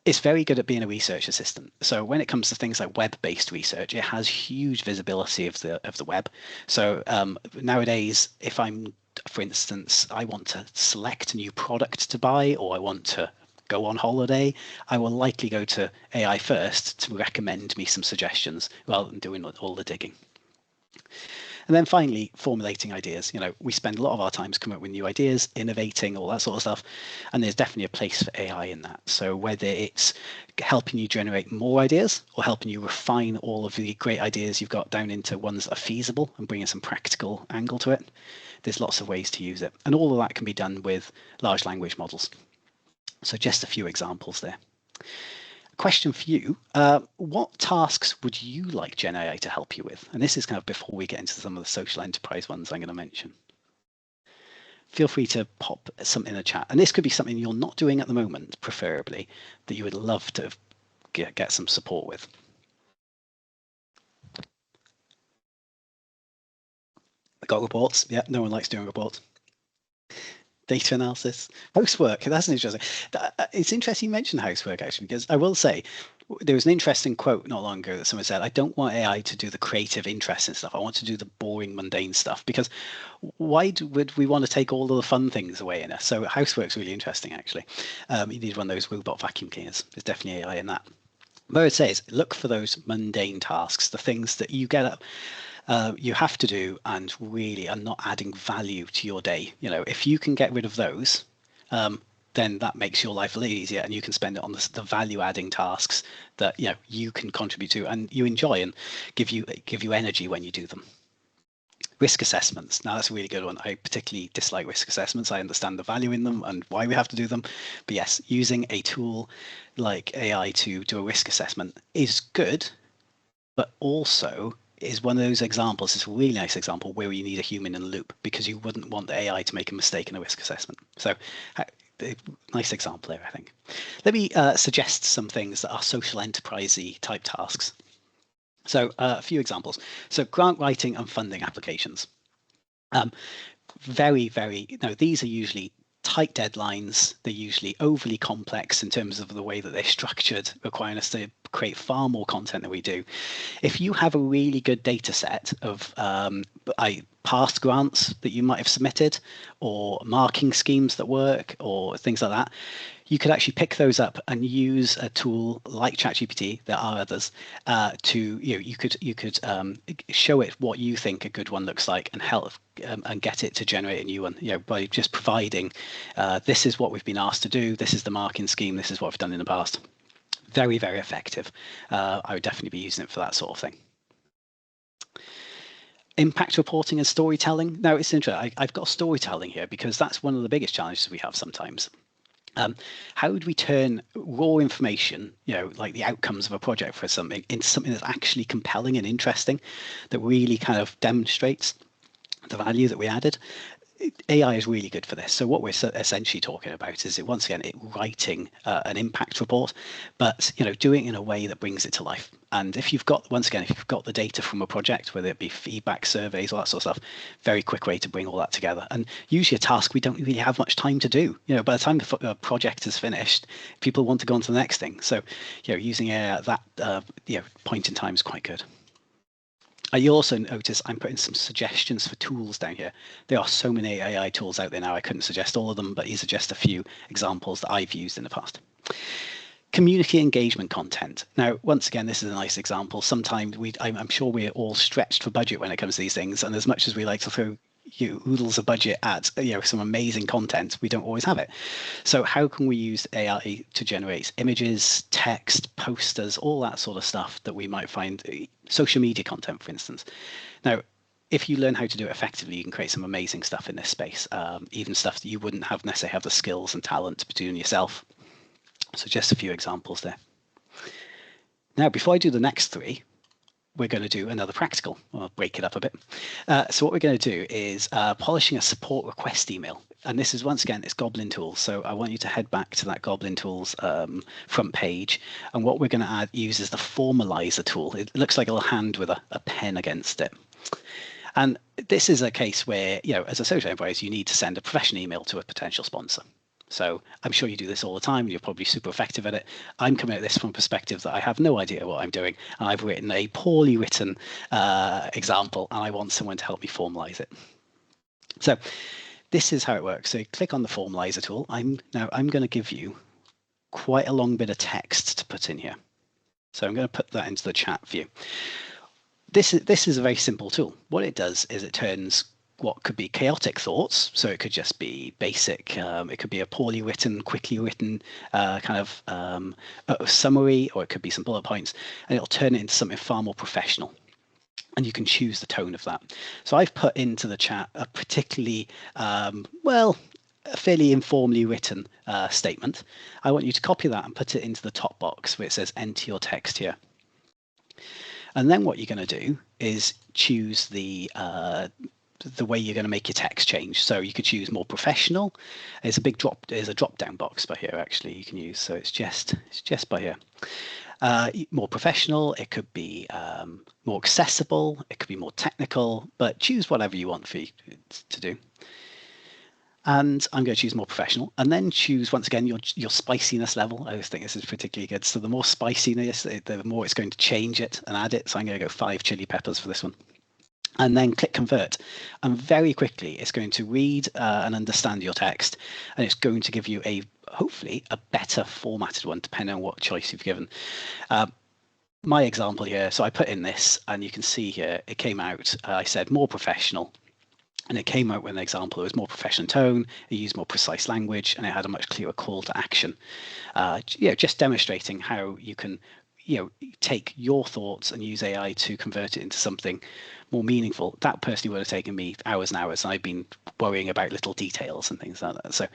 It's very good at being a research assistant. So when it comes to things like web-based research, it has huge visibility of the web. So nowadays, if I'm, for instance, I want to select a new product to buy, or I want to go on holiday, I will likely go to AI first to recommend me some suggestions rather than doing all the digging. And then finally, formulating ideas. We spend a lot of our times coming up with new ideas, innovating, all that sort of stuff. And there's definitely a place for AI in that. So whether it's helping you generate more ideas or helping you refine all of the great ideas you've got down into ones that are feasible and bringing some practical angle to it, there's lots of ways to use it. And all of that can be done with large language models. So just a few examples there. Question for you, what tasks would you like Gen AI to help you with? And this is kind of before we get into some of the social enterprise ones I'm going to mention. Feel free to pop something in the chat. And this could be something you're not doing at the moment, preferably, that you would love to get some support with. Got reports? Yeah, no one likes doing reports. Data analysis, housework. That's interesting. It's interesting you mentioned housework, actually, because I will say there was an interesting quote not long ago that someone said, I don't want AI to do the creative, interesting stuff. I want to do the boring, mundane stuff, because why would we want to take all of the fun things away in us? So housework's really interesting, actually. You need one of those robot vacuum cleaners. There's definitely AI in that. But it says, look for those mundane tasks, the things that you get up, you have to do and really are not adding value to your day. If you can get rid of those, then that makes your life a little easier, and you can spend it on the value-adding tasks that you can contribute to and you enjoy and give you energy when you do them. Risk assessments. Now that's a really good one. I particularly dislike risk assessments. I understand the value in them and why we have to do them. But yes, using a tool like AI to do a risk assessment is good, but also is one of those examples. It's a really nice example where you need a human in the loop, because you wouldn't want the AI to make a mistake in a risk assessment. So nice example there, I think. Let me suggest some things that are social enterprise-y type tasks. So a few examples. So grant writing and funding applications. These are usually tight deadlines. They're usually overly complex in terms of the way that they're structured, requiring us to create far more content than we do. If you have a really good data set of past grants that you might have submitted, or marking schemes that work, or things like that, you could actually pick those up and use a tool like ChatGPT. There are others you could show it what you think a good one looks like and help and get it to generate a new one. By just providing this is what we've been asked to do. This is the marking scheme. This is what we've done in the past. Very, very effective. I would definitely be using it for that sort of thing. Impact reporting and storytelling. Now it's interesting. I've got storytelling here because that's one of the biggest challenges we have sometimes. How would we turn raw information, like the outcomes of a project for something, into something that's actually compelling and interesting, that really kind of demonstrates the value that we added? AI is really good for this. So what we're essentially talking about is once again, writing an impact report, but doing it in a way that brings it to life. And if you've got the data from a project, whether it be feedback, surveys, all that sort of stuff, very quick way to bring all that together. And usually a task we don't really have much time to do. By the time the project is finished, people want to go on to the next thing. So using AI at that point in time is quite good. You also notice I'm putting some suggestions for tools down here. There are so many AI tools out there now, I couldn't suggest all of them, but these are just a few examples that I've used in the past. Community engagement content. Now, once again, this is a nice example. Sometimes I'm sure we're all stretched for budget when it comes to these things, and as much as we like to throw oodles of budget at some amazing content, we don't always have it. So how can we use AI to generate images, text, posters, all that sort of stuff that we might find, social media content, for instance. Now, if you learn how to do it effectively, you can create some amazing stuff in this space, even stuff that you wouldn't have necessarily have the skills and talent to be doing yourself. So just a few examples there. Now, before I do the next three, we're going to do another practical. I'll break it up a bit. So what we're going to do is polishing a support request email. And this is, once again, it's Goblin Tools. So I want you to head back to that Goblin Tools front page. And what we're going to use is the formalizer tool. It looks like a little hand with a pen against it. And this is a case where, as a social enterprise, you need to send a professional email to a potential sponsor. So I'm sure you do this all the time. You're probably super effective at it. I'm coming at this from a perspective that I have no idea what I'm doing. And I've written a poorly written example, and I want someone to help me formalize it. So this is how it works. So you click on the formalizer tool. I'm going to give you quite a long bit of text to put in here. So I'm going to put that into the chat for you. This is a very simple tool. What it does is it turns what could be chaotic thoughts, so it could just be basic, it could be a poorly written, quickly written kind of summary, or it could be some bullet points, and it'll turn it into something far more professional. And you can choose the tone of that. So I've put into the chat a particularly, a fairly informally written statement. I want you to copy that and put it into the top box where it says enter your text here. And then what you're going to do is choose the way you're going to make your text change. So you could choose more professional. There's a drop down box by here actually you can use. So it's just by here. More professional. It could be more accessible. It could be more technical. But choose whatever you want for you to do. And I'm going to choose more professional, and then choose once again your spiciness level. I always think this is particularly good. So the more spiciness, the more it's going to change it and add it. So I'm going to go 5 chili peppers for this one. And then click convert, and very quickly it's going to read and understand your text, and it's going to give you hopefully a better formatted one depending on what choice you've given. My example here, so I put in this, and you can see here it came out. I said more professional, and it came out with an example. It was more professional tone, it used more precise language, and it had a much clearer call to action. Just demonstrating how you can take your thoughts and use AI to convert it into something more meaningful. That personally would have taken me hours and hours, and I've been worrying about little details and things like that. So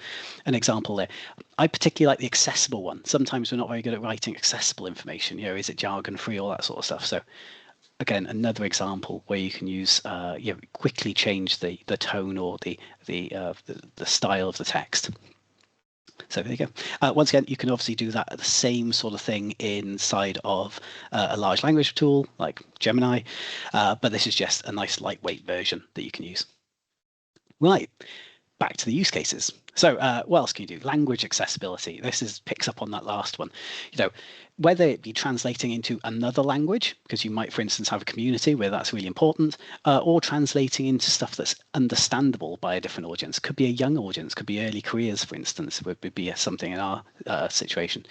an example there. I particularly like the accessible one. Sometimes we're not very good at writing accessible information. Is it jargon free, all that sort of stuff. So again, another example where you can use quickly change the tone or the style of the text. So there you go. Once again, you can obviously do that the same sort of thing inside of a large language tool like Gemini, but this is just a nice lightweight version that you can use. Right, back to the use cases. So what else can you do? Language accessibility. This picks up on that last one. Whether it be translating into another language, because you might, for instance, have a community where that's really important, or translating into stuff that's understandable by a different audience. Could be a young audience, could be early careers, for instance, would be something in our situation.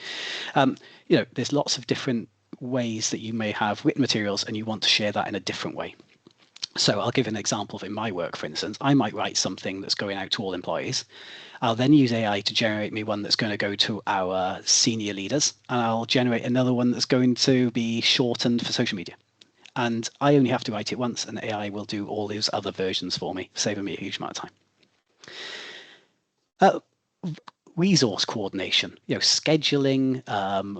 There's lots of different ways that you may have written materials and you want to share that in a different way. So I'll give an example of in my work, for instance. I might write something that's going out to all employees. I'll then use AI to generate me one that's going to go to our senior leaders, and I'll generate another one that's going to be shortened for social media. And I only have to write it once, and AI will do all those other versions for me, saving me a huge amount of time. Resource coordination, scheduling,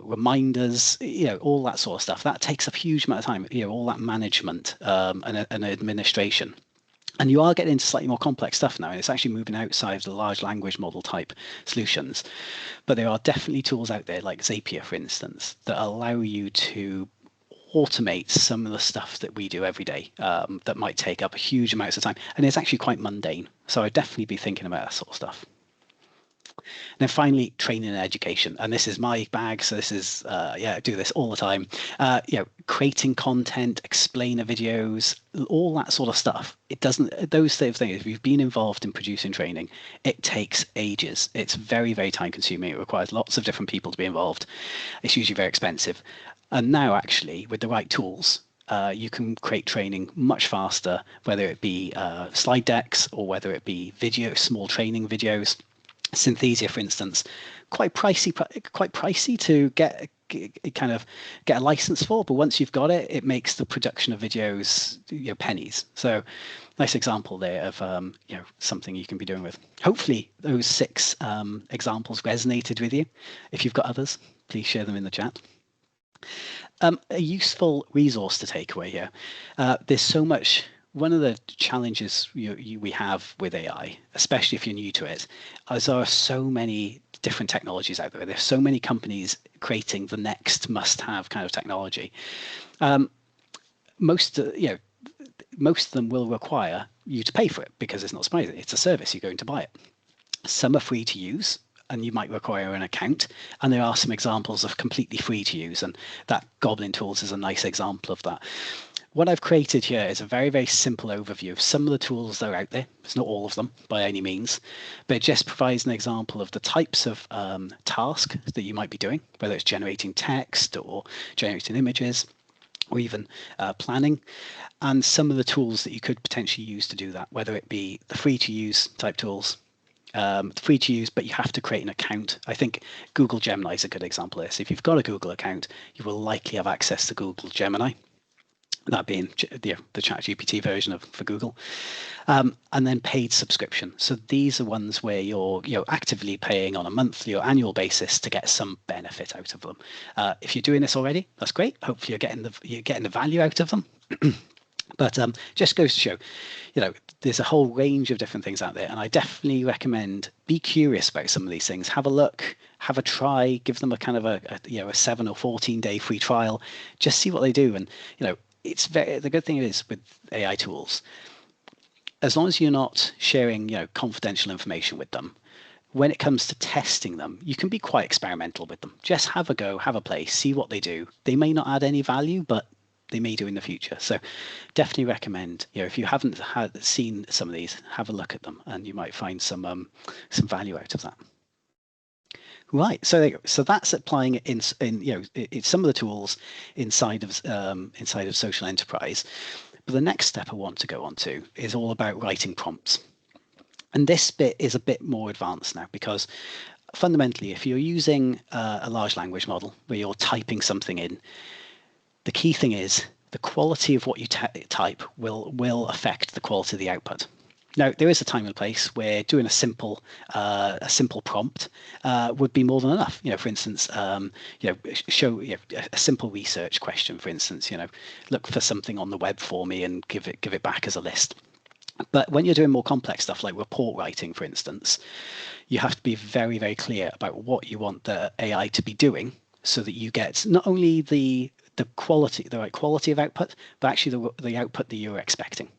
reminders, all that sort of stuff. That takes a huge amount of time, all that management and administration. And you are getting into slightly more complex stuff now, and it's actually moving outside of the large language model type solutions. But there are definitely tools out there like Zapier, for instance, that allow you to automate some of the stuff that we do every day that might take up a huge amounts of time. And it's actually quite mundane. So I'd definitely be thinking about that sort of stuff. Then finally, training and education, and this is my bag. So this is I do this all the time. Creating content, explainer videos, all that sort of stuff. It doesn't, those sort of things. If you've been involved in producing training, it takes ages. It's very, very time consuming. It requires lots of different people to be involved. It's usually very expensive. And now, actually, with the right tools, you can create training much faster, whether it be slide decks or whether it be video, small training videos. Synthesia, for instance, quite pricey to get a license for, but once you've got it, it makes the production of videos pennies. So nice example there of something you can be doing with. Hopefully those 6 examples resonated with you. If you've got others, please share them in the chat. A useful resource to take away here. There's so much. One of the challenges we have with AI, especially if you're new to it, is there are so many different technologies out there. There's so many companies creating the next must-have kind of technology. Most of them will require you to pay for it because it's not surprising. It's a service. You're going to buy it. Some are free to use, and you might require an account. And there are some examples of completely free to use, and that Goblin Tools is a nice example of that. What I've created here is a very, very simple overview of some of the tools that are out there. It's not all of them by any means, but it just provides an example of the types of tasks that you might be doing, whether it's generating text or generating images or even planning, and some of the tools that you could potentially use to do that, whether it be the free to use type tools, free to use, but you have to create an account. I think Google Gemini is a good example of this. If you've got a Google account, you will likely have access to Google Gemini, that being the ChatGPT version for Google, and then paid subscription. So these are ones where you're actively paying on a monthly or annual basis to get some benefit out of them. If you're doing this already, that's great. Hopefully you're getting the value out of them. But just goes to show, there's a whole range of different things out there, and I definitely recommend be curious about some of these things. Have a look, have a try, give them a kind of a 7 or 14-day free trial, just see what they do. And the good thing is with AI tools, as long as you're not sharing confidential information with them, when it comes to testing them, you can be quite experimental with them. Just have a go, have a play, see what they do. They may not add any value, but they may do in the future. So definitely recommend, if you haven't seen some of these, have a look at them, and you might find some value out of that. Right, so there you go. So that's applying it in some of the tools inside of social enterprise. But the next step I want to go on to is all about writing prompts. And this bit is a bit more advanced now, because fundamentally, if you're using a large language model where you're typing something in, the key thing is the quality of what you type will affect the quality of the output. Now, there is a time and place where doing a simple prompt would be more than enough. For instance, show a simple research question. For instance, look for something on the web for me and give it back as a list. But when you're doing more complex stuff like report writing, for instance, you have to be very, very clear about what you want the AI to be doing, so that you get not only the right quality of output, but actually the output that you're expecting.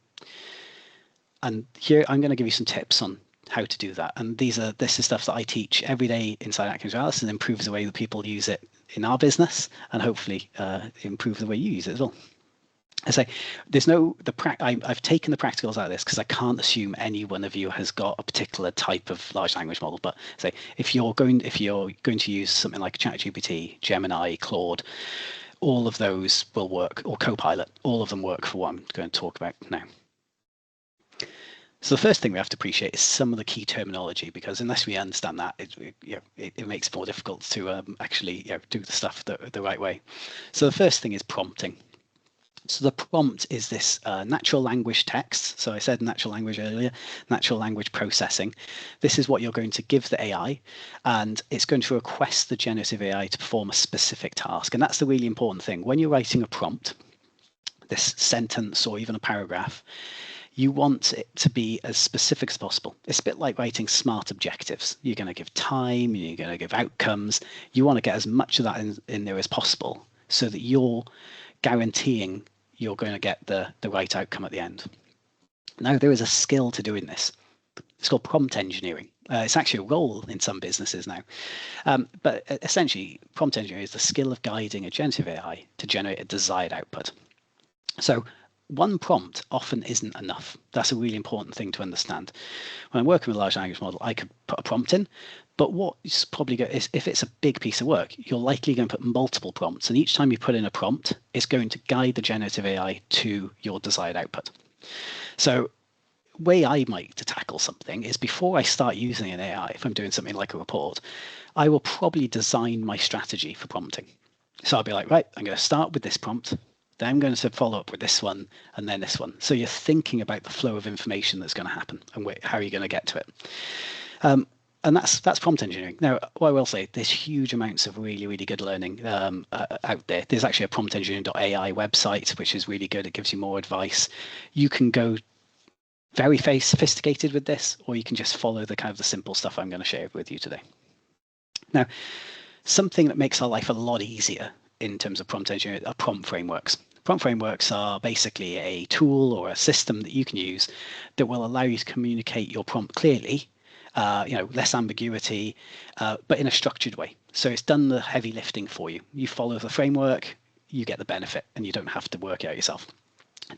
And here I'm going to give you some tips on how to do that. And this is stuff that I teach every day inside AtkinsRealis, and improves the way that people use it in our business, and hopefully improve the way you use it as well. I say I've taken the practicals out of this because I can't assume any one of you has got a particular type of large language model. But say if you're going to use something like ChatGPT, Gemini, Claude, all of those will work, or Copilot, all of them work for what I'm going to talk about now. So the first thing we have to appreciate is some of the key terminology, because unless we understand that, it makes it more difficult to actually do the stuff the right way. So the first thing is prompting. So the prompt is this natural language text. So I said natural language earlier, natural language processing. This is what you're going to give the AI, and it's going to request the generative AI to perform a specific task. And that's the really important thing. When you're writing a prompt, this sentence or even a paragraph, you want it to be as specific as possible. It's a bit like writing smart objectives. You're going to give time, you're going to give outcomes. You want to get as much of that in there as possible, so that you're guaranteeing you're going to get the right outcome at the end. Now, there is a skill to doing this. It's called prompt engineering. It's actually a role in some businesses now. But essentially, prompt engineering is the skill of guiding a generative AI to generate a desired output. So one prompt often isn't enough. That's a really important thing to understand. When I'm working with a large language model, I could put a prompt in, but what's probably going is if it's a big piece of work, you're likely going to put multiple prompts, and each time you put in a prompt, it's going to guide the generative AI to your desired output. So way I like to tackle something is before I start using an AI, if I'm doing something like a report, I will probably design my strategy for prompting. So I'll be like, right, I'm going to start with this prompt, then I'm going to follow up with this one, and then this one. So you're thinking about the flow of information that's going to happen and how are you going to get to it. And that's prompt engineering. Now, what I will say, there's huge amounts of really, really good learning out there. There's actually a promptengineering.ai website, which is really good. It gives you more advice. You can go very sophisticated with this, or you can just follow the kind of the simple stuff I'm going to share with you today. Now, something that makes our life a lot easier in terms of prompt engineering are prompt frameworks. Prompt frameworks are basically a tool or a system that you can use that will allow you to communicate your prompt clearly, less ambiguity, but in a structured way. So it's done the heavy lifting for you. You follow the framework, you get the benefit, and you don't have to work it out yourself.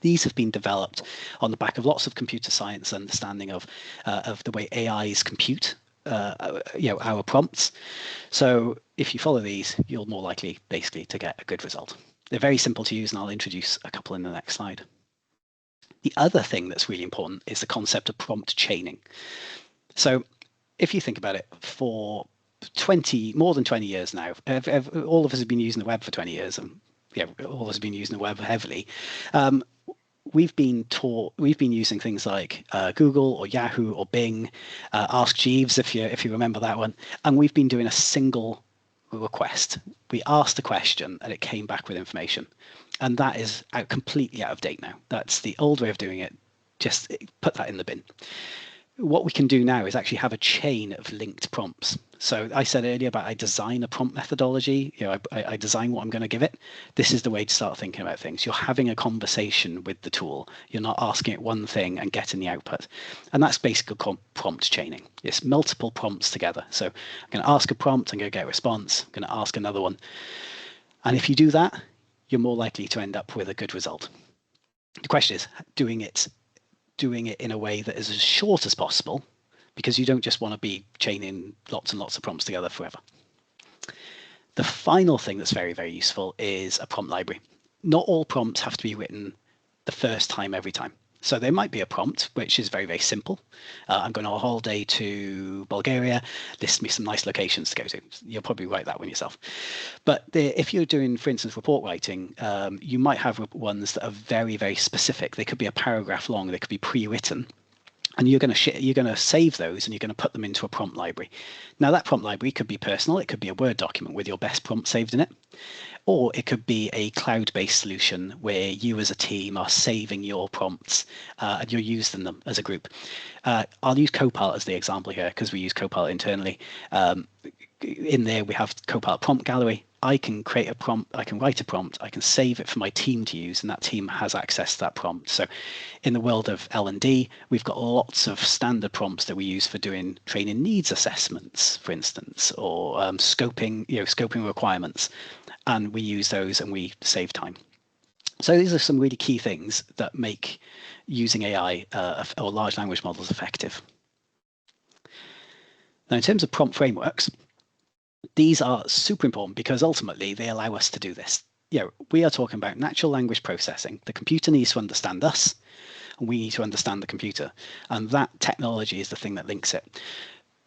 These have been developed on the back of lots of computer science understanding of the way AIs compute our prompts. So if you follow these, you're more likely basically to get a good result. They're very simple to use, and I'll introduce a couple in the next slide. The other thing that's really important is the concept of prompt chaining. So if you think about it, for more than 20 years now, all of us have been using the web for 20 years, and all of us have been using the web heavily. We've been using things like Google or Yahoo or Bing, Ask Jeeves if you remember that one, and we've been doing a single request. We asked a question and it came back with information, and that is completely out of date now. That's the old way of doing it. Just put that in the bin. What we can do now is actually have a chain of linked prompts. So I said earlier about I design a prompt methodology, I design what I'm going to give it. This is the way to start thinking about things. You're having a conversation with the tool. You're not asking it one thing and getting the output. And that's basically prompt chaining. It's multiple prompts together. So I'm going to ask a prompt, I'm going to get a response, I'm going to ask another one. And if you do that, you're more likely to end up with a good result. The question is doing it in a way that is as short as possible, because you don't just want to be chaining lots and lots of prompts together forever. The final thing that's very, very useful is a prompt library. Not all prompts have to be written the first time every time. So there might be a prompt which is very, very simple. I'm going on a holiday to Bulgaria. List me some nice locations to go to. You'll probably write that one yourself. But if you're doing, for instance, report writing, you might have ones that are very, very specific. They could be a paragraph long. They could be pre-written. And you're going to save those and you're going to put them into a prompt library. Now that prompt library could be personal. It could be a Word document with your best prompt saved in it. Or it could be a cloud-based solution where you as a team are saving your prompts and you're using them as a group. I'll use Copilot as the example here because we use Copilot internally. In there we have Copilot prompt gallery. I can create a prompt, I can write a prompt, I can save it for my team to use, and that team has access to that prompt. So in the world of L&D, we've got lots of standard prompts that we use for doing training needs assessments, for instance, or scoping requirements. And we use those and we save time. So these are some really key things that make using AI or large language models effective. Now, in terms of prompt frameworks, these are super important because ultimately they allow us to do this. We are talking about natural language processing. The computer needs to understand us, and we need to understand the computer. And that technology is the thing that links it.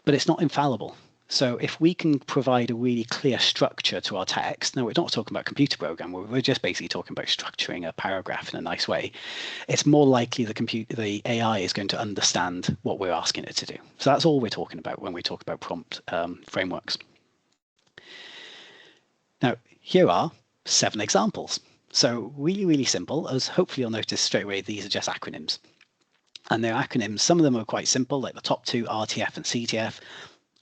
But it's not infallible. So if we can provide a really clear structure to our text, now we're not talking about computer program, we're just basically talking about structuring a paragraph in a nice way, it's more likely the AI is going to understand what we're asking it to do. So that's all we're talking about when we talk about prompt frameworks. Now, here are 7 examples. So really, really simple, as hopefully you'll notice straight away, these are just acronyms. And they're acronyms, some of them are quite simple, like the top 2, RTF and CTF,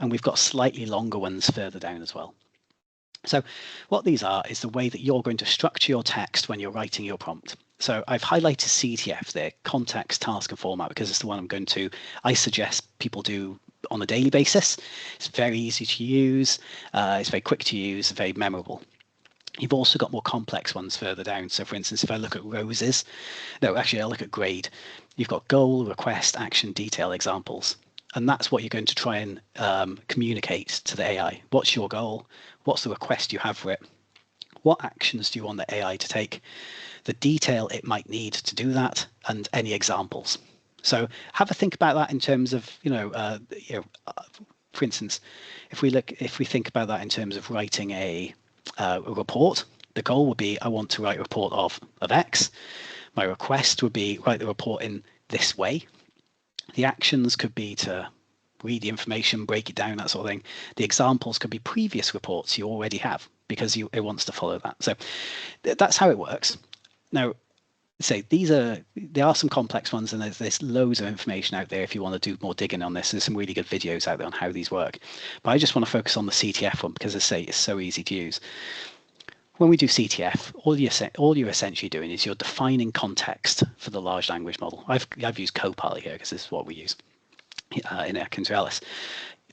and we've got slightly longer ones further down as well. So what these are is the way that you're going to structure your text when you're writing your prompt. So I've highlighted CTF there, context, task, and format, because it's the one I suggest people do on a daily basis. It's very easy to use. It's very quick to use, very memorable. You've also got more complex ones further down. So for instance, if I look at roses, no, actually I'll look at grade. You've got goal, request, action, detail, examples. And that's what you're going to try and communicate to the AI. What's your goal? What's the request you have for it? What actions do you want the AI to take? The detail it might need to do that, and any examples. So have a think about that in terms of, for instance, if we think about that in terms of writing a report, the goal would be I want to write a report of X. My request would be write the report in this way. The actions could be to read the information, break it down, that sort of thing. The examples could be previous reports you already have because it wants to follow that. So that's how it works. Now, say there are some complex ones, and there's loads of information out there if you want to do more digging on this. There's some really good videos out there on how these work. But I just want to focus on the CTF one because, as I say, it's so easy to use. When we do CTF, all you're essentially doing is you're defining context for the large language model. I've used Copilot here because this is what we use in AtkinsRealis.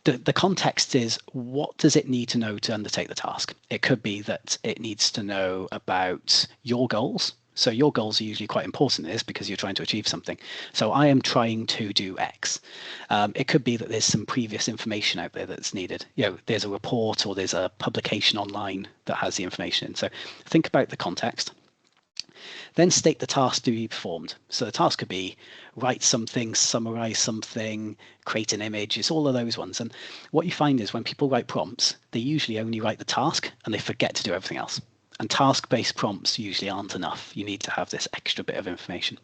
The context is, what does it need to know to undertake the task? It could be that it needs to know about your goals. So your goals are usually quite important in this because you're trying to achieve something. So I am trying to do X. It could be that there's some previous information out there that's needed. There's a report or there's a publication online that has the information in. So think about the context. Then state the task to be performed. So the task could be write something, summarize something, create an image. It's all of those ones. And what you find is when people write prompts, they usually only write the task and they forget to do everything else. And task-based prompts usually aren't enough. You need to have this extra bit of information.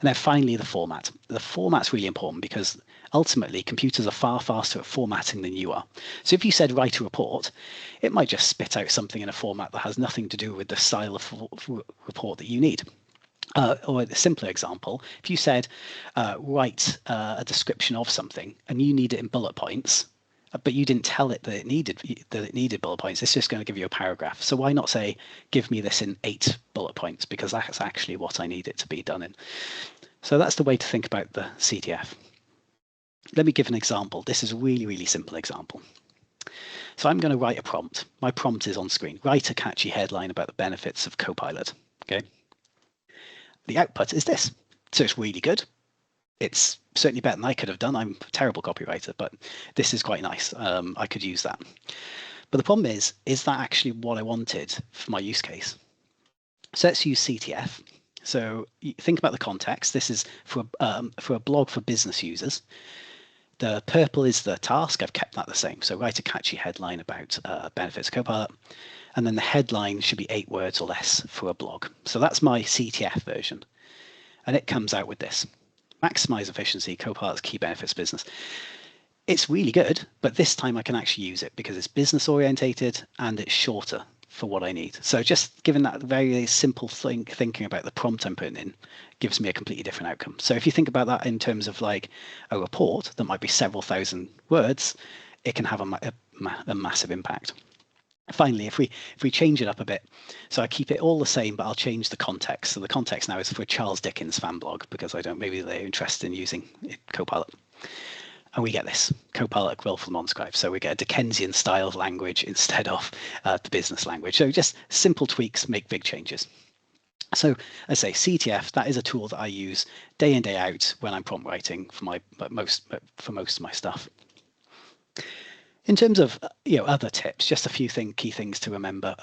And then finally, the format. The format's really important because ultimately computers are far faster at formatting than you are. So if you said write a report, it might just spit out something in a format that has nothing to do with the style of report that you need. Or a simpler example, if you said write a description of something and you need it in bullet points, but you didn't tell it that it needed bullet points, it's just going to give you a paragraph. So why not say, give me this in 8 bullet points, because that's actually what I need it to be done in. So that's the way to think about the CTF. Let me give an example. This is a really, really simple example. So I'm going to write a prompt. My prompt is on screen. Write a catchy headline about the benefits of Copilot. Okay. The output is this. So it's really good. It's certainly better than I could have done. I'm a terrible copywriter, but this is quite nice. I could use that. But the problem is that actually what I wanted for my use case? So let's use CTF. So think about the context. This is for a blog for business users. The purple is the task. I've kept that the same. So write a catchy headline about benefits of Copilot. And then the headline should be 8 words or less for a blog. So that's my CTF version. And it comes out with this. Maximize efficiency, Copilot's key benefits business. It's really good, but this time I can actually use it because it's business orientated and it's shorter for what I need. So just given that very simple thinking about the prompt I'm putting in gives me a completely different outcome. So if you think about that in terms of like a report that might be several thousand words, it can have a massive impact. Finally, if we change it up a bit, so I keep it all the same, but I'll change the context. So the context now is for a Charles Dickens fan blog because maybe they're interested in using Copilot. And we get this, Copilot Quill for the non-scribe. So we get a Dickensian style of language instead of the business language. So just simple tweaks make big changes. So I say CTF, that is a tool that I use day in, day out when I'm prompt writing for most of my stuff. In terms of other tips, just a few key things to remember.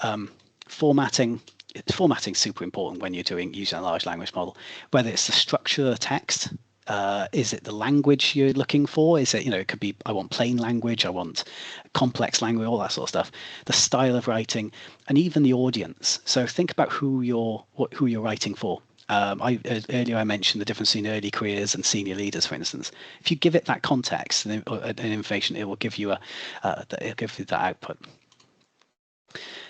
Formatting is super important when you're using a large language model. Whether it's the structure of the text, is it the language you're looking for? Is it it could be I want plain language, I want complex language, all that sort of stuff. The style of writing, and even the audience. So think about who you're writing for. Earlier I mentioned the difference between early careers and senior leaders, for instance. If you give it that context and information, it will give you that output.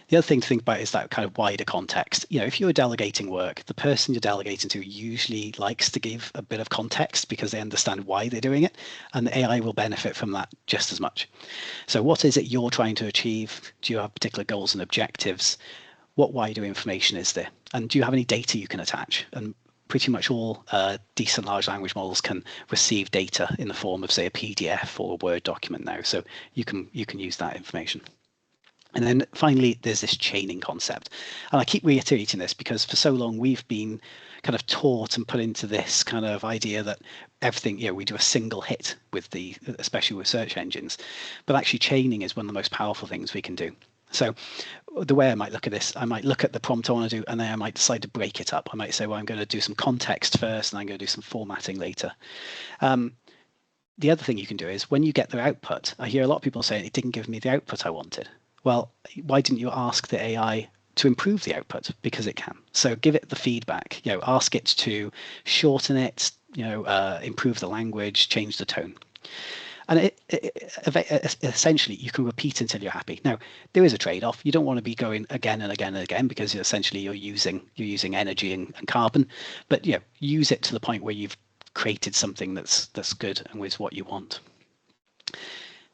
The other thing to think about is that kind of wider context. If you're delegating work, the person you're delegating to usually likes to give a bit of context because they understand why they're doing it, and the AI will benefit from that just as much. So what is it you're trying to achieve? Do you have particular goals and objectives? What wider information is there? And do you have any data you can attach? And pretty much all decent large language models can receive data in the form of, say, a PDF or a Word document now. So you can use that information. And then finally, there's this chaining concept. And I keep reiterating this because for so long we've been kind of taught and put into this kind of idea that everything, we do a single hit with especially with search engines. But actually chaining is one of the most powerful things we can do. So the way I might look at this, I might look at the prompt I want to do, and then I might decide to break it up. I might say, well, I'm going to do some context first, and I'm going to do some formatting later. The other thing you can do is when you get the output, I hear a lot of people say it didn't give me the output I wanted. Well, why didn't you ask the AI to improve the output? Because it can. So give it the feedback. Ask it to shorten it. Improve the language, change the tone. And essentially, you can repeat until you're happy. Now, there is a trade-off. You don't want to be going again and again and again because essentially you're using energy and carbon. But use it to the point where you've created something that's good and with what you want.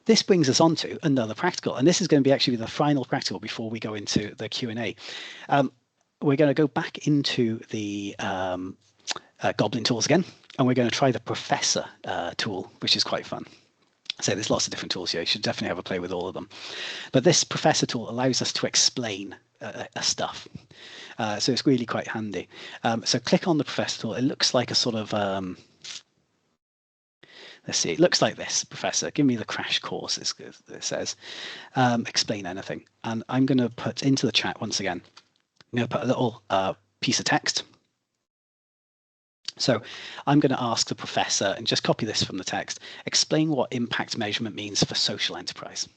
This brings us on to another practical, and this is going to be actually the final practical before we go into the Q&A. We're going to go back into the Goblin tools again, and we're going to try the Professor tool, which is quite fun. So there's lots of different tools here. You should definitely have a play with all of them. But this Professor tool allows us to explain stuff. So it's really quite handy. So click on the Professor tool. It looks like a sort of... let's see, it looks like this. Professor, give me the crash course, it says. Explain anything. And I'm going to put into the chat once again, I'm going to put a little piece of text. So I'm going to ask the professor, and just copy this from the text, explain what impact measurement means for social enterprise.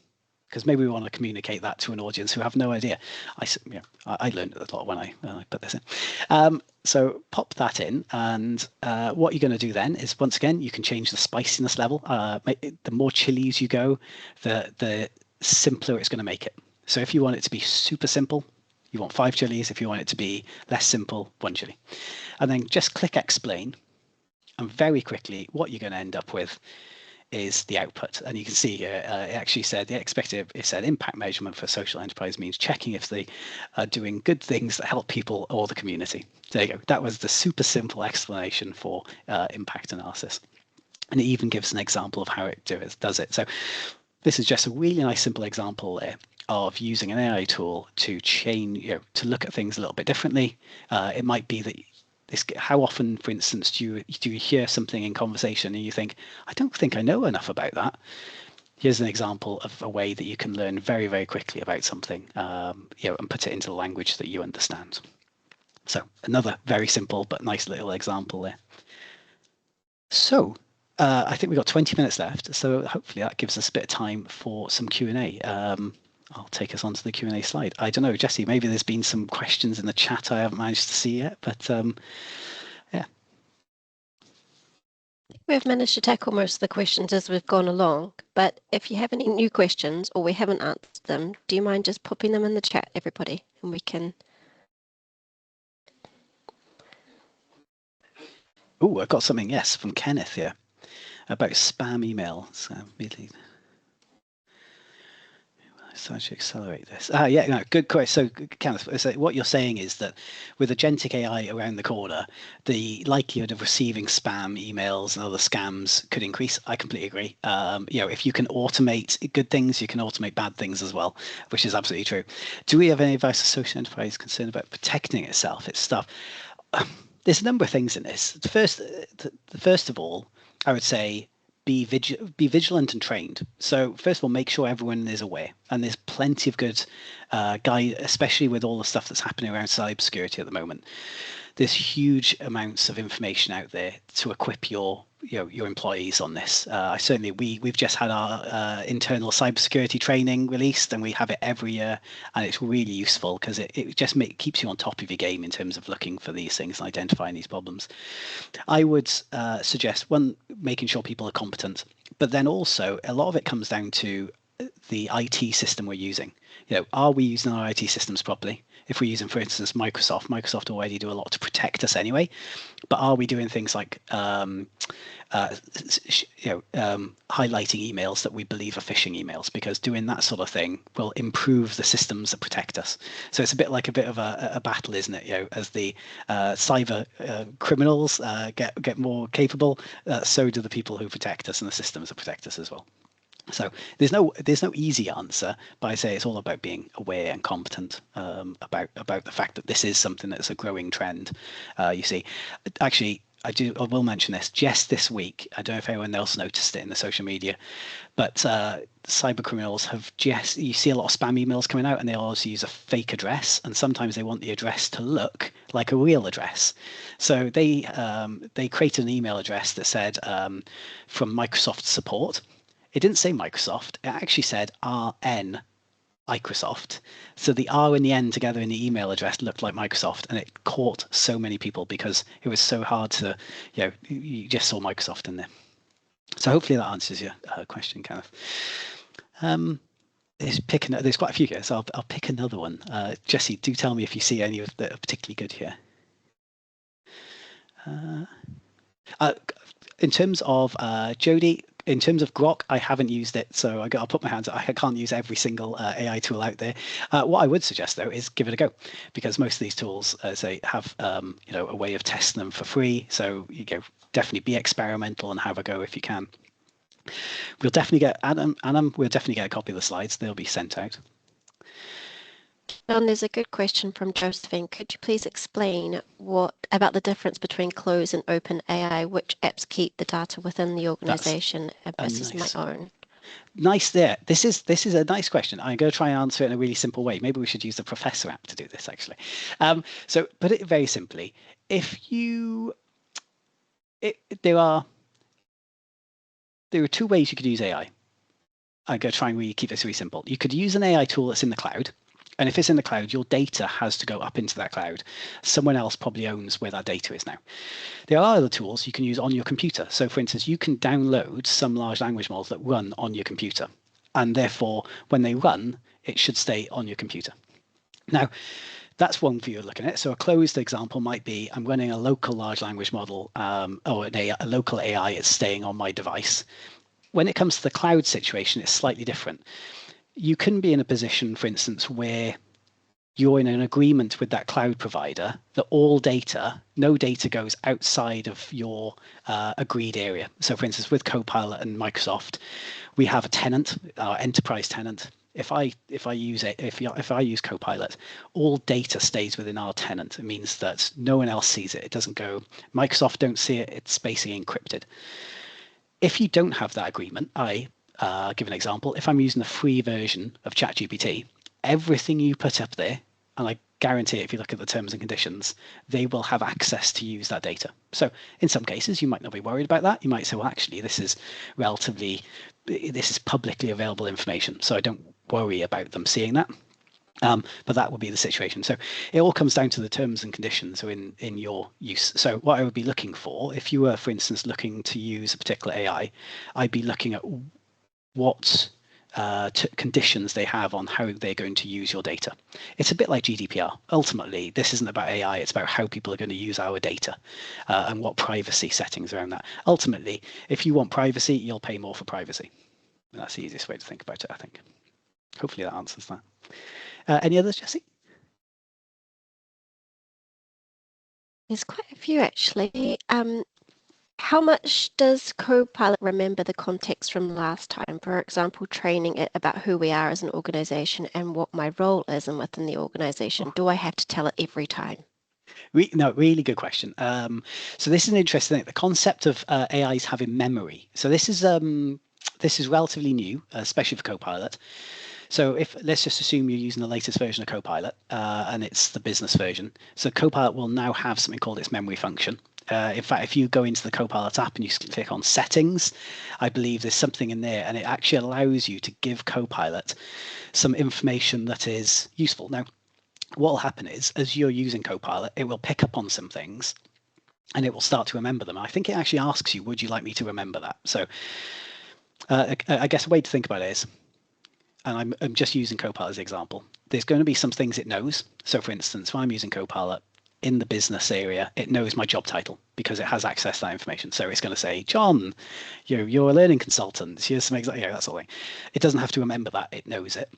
Because maybe we want to communicate that to an audience who have no idea. I learned a lot when I put this in. So pop that in, and what you're going to do then is, once again, you can change the spiciness level. The more chilies you go, the simpler it's going to make it. So if you want it to be super simple, you want 5 chilies. If you want it to be less simple, 1 chili. And then just click explain. And very quickly, what you're going to end up with is the output. And you can see here, it actually said it said impact measurement for social enterprise means checking if they are doing good things that help people or the community. There you go. That was the super simple explanation for impact analysis. And it even gives an example of how it does it. So this is just a really nice, simple example there of using an AI tool to change, to look at things a little bit differently. It might be that how often, for instance, do you hear something in conversation and you think, I don't think I know enough about that. Here's an example of a way that you can learn very, very quickly about something, and put it into the language that you understand. So another very simple but nice little example there. So I think we've got 20 minutes left, so hopefully that gives us a bit of time for some Q&A. I'll take us onto the Q&A slide. I don't know, Jessie, maybe there's been some questions in the chat I haven't managed to see yet, but yeah. We've managed to tackle most of the questions as we've gone along, but if you have any new questions or we haven't answered them, do you mind just popping them in the chat, everybody, and we can... Oh, I've got something, yes, from Kenneth here about spam emails. So I should accelerate this. Yeah, no, good question. So, Kenneth, so what you're saying is that with agentic AI around the corner, the likelihood of receiving spam emails and other scams could increase. I completely agree. If you can automate good things, you can automate bad things as well, which is absolutely true. Do we have any advice to social enterprise concerned about protecting its stuff? There's a number of things in this. First of all, I would say, be vigilant and trained. So first of all, make sure everyone is aware, and there's plenty of good guide, especially with all the stuff that's happening around cybersecurity at the moment. There's huge amounts of information out there to equip your employees on this. We've just had our internal cybersecurity training released, and we have it every year, and it's really useful because it just keeps you on top of your game in terms of looking for these things and identifying these problems. I would suggest, one, making sure people are competent, but then also a lot of it comes down to the IT system we're using. Are we using our IT systems properly? If we're using, for instance, Microsoft already do a lot to protect us anyway, but are we doing things like highlighting emails that we believe are phishing emails? Because doing that sort of thing will improve the systems that protect us. So it's a bit of a battle, isn't it? As the cyber criminals get more capable, so do the people who protect us and the systems that protect us as well. So there's no easy answer, but I say it's all about being aware and competent about the fact that this is something that's a growing trend. You see, actually, I will mention this. Just this week, I don't know if anyone else noticed it in the social media, but cyber criminals you see a lot of spam emails coming out, and they also use a fake address, and sometimes they want the address to look like a real address. So they created an email address that said from Microsoft support. It didn't say Microsoft. It actually said RN Microsoft. So the R and the N together in the email address looked like Microsoft, and it caught so many people because it was so hard to, you just saw Microsoft in there. So hopefully that answers your question, Kenneth. There's quite a few here, so I'll pick another one. Jessie, do tell me if you see any of that are particularly good here. In terms of Jody, in terms of Grok, I haven't used it, so I'll put my hands up. I can't use every single AI tool out there. What I would suggest, though, is give it a go, because most of these tools, say, have a way of testing them for free. So definitely be experimental and have a go if you can. We'll definitely get Adam. We'll definitely get a copy of the slides. They'll be sent out. John, there's a good question from Josephine. Could you please explain about the difference between closed and open AI? Which apps keep the data within the organization versus my own? Nice there. This is a nice question. I'm going to try and answer it in a really simple way. Maybe we should use the Professor app to do this, actually. So put it very simply. There are two ways you could use AI. I'm going to try and really keep this really simple. You could use an AI tool that's in the cloud. And if it's in the cloud, your data has to go up into that cloud. Someone else probably owns where that data is now. There are other tools you can use on your computer. So for instance, you can download some large language models that run on your computer. And therefore, when they run, it should stay on your computer. Now, that's one view of looking at it. So a closed example might be I'm running a local large language model or a local AI is staying on my device. When it comes to the cloud situation, it's slightly different. You can be in a position, for instance, where you're in an agreement with that cloud provider that no data goes outside of your agreed area. So for instance, with Copilot and Microsoft, we have a tenant, our enterprise tenant. If I use Copilot, all data stays within our tenant. It means that no one else sees it. It doesn't go, Microsoft don't see it. It's basically encrypted. If you don't have that agreement, give an example. If I'm using the free version of ChatGPT, everything you put up there, and I guarantee if you look at the terms and conditions, they will have access to use that data. So in some cases, you might not be worried about that. You might say, well, actually, this is publicly available information, so I don't worry about them seeing that. But that would be the situation. So it all comes down to the terms and conditions in your use. So what I would be looking for, if you were, for instance, looking to use a particular AI, I'd be looking at what conditions they have on how they're going to use your data. It's a bit like GDPR. Ultimately, this isn't about AI, it's about how people are going to use our data and what privacy settings around that. Ultimately, if you want privacy, you'll pay more for privacy. And that's the easiest way to think about it, I think. Hopefully that answers that. Any others, Jessie? There's quite a few, actually. How much does Copilot remember the context from last time? For example, training it about who we are as an organization and what my role is within the organization. Do I have to tell it every time? No, really good question. So this is an interesting thing. The concept of AIs having memory. So this is relatively new, especially for Copilot. So let's just assume you're using the latest version of Copilot and it's the business version. So Copilot will now have something called its memory function. In fact, if you go into the Copilot app and you click on settings, I believe there's something in there and it actually allows you to give Copilot some information that is useful. Now, what will happen is as you're using Copilot, it will pick up on some things and it will start to remember them. I think it actually asks you, would you like me to remember that? So I guess a way to think about it is and I'm just using Copilot as an example, there's going to be some things it knows. So for instance, when I'm using Copilot in the business area, it knows my job title because it has access to that information. So it's going to say, John, you're a learning consultant. Here's some that sort of thing. It doesn't have to remember that. It knows it.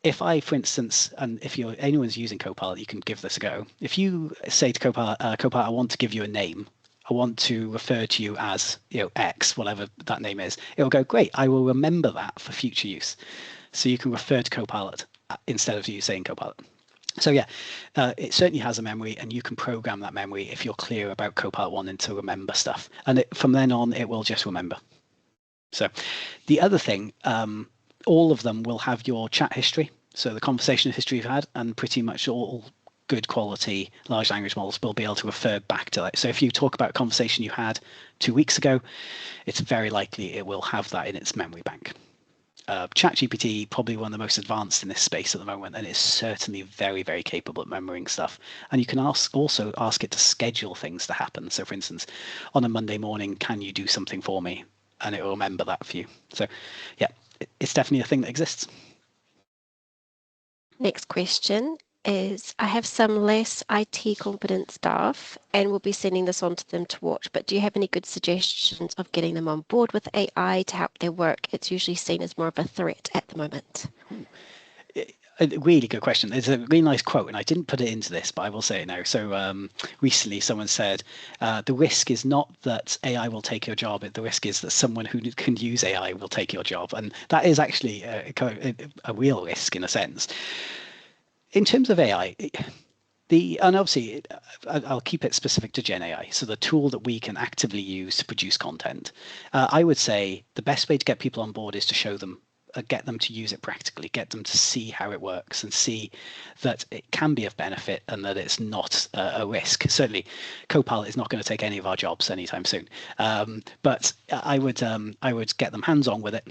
If I, for instance, and if anyone's using Copilot, you can give this a go. If you say to Copilot, Copilot, I want to give you a name. I want to refer to you as X, whatever that name is. It'll go, great, I will remember that for future use. So you can refer to Copilot instead of you saying Copilot. So yeah, it certainly has a memory, and you can program that memory if you're clear about Copilot wanting to remember stuff. And from then on, it will just remember. So the other thing, all of them will have your chat history. So the conversation history you've had, and pretty much all good quality large language models will be able to refer back to that. So if you talk about a conversation you had 2 weeks ago, it's very likely it will have that in its memory bank. ChatGPT, probably one of the most advanced in this space at the moment, and it's certainly very, very capable at remembering stuff. And you can also ask it to schedule things to happen. So for instance, on a Monday morning, can you do something for me? And it will remember that for you. So yeah, it's definitely a thing that exists. Next question is, I have some less IT competent staff and will be sending this on to them to watch, but do you have any good suggestions of getting them on board with AI to help their work? It's usually seen as more of a threat at the moment. A really good question. There's a really nice quote, and I didn't put it into this, but I will say it now. So recently someone said, the risk is not that AI will take your job, the risk is that someone who can use AI will take your job. And that is actually a real risk in a sense. In terms of AI, and obviously I'll keep it specific to Gen AI, so the tool that we can actively use to produce content. I would say the best way to get people on board is to show them, get them to use it practically, get them to see how it works and see that it can be of benefit and that it's not a risk. Certainly, Copilot is not going to take any of our jobs anytime soon, but I would get them hands-on with it.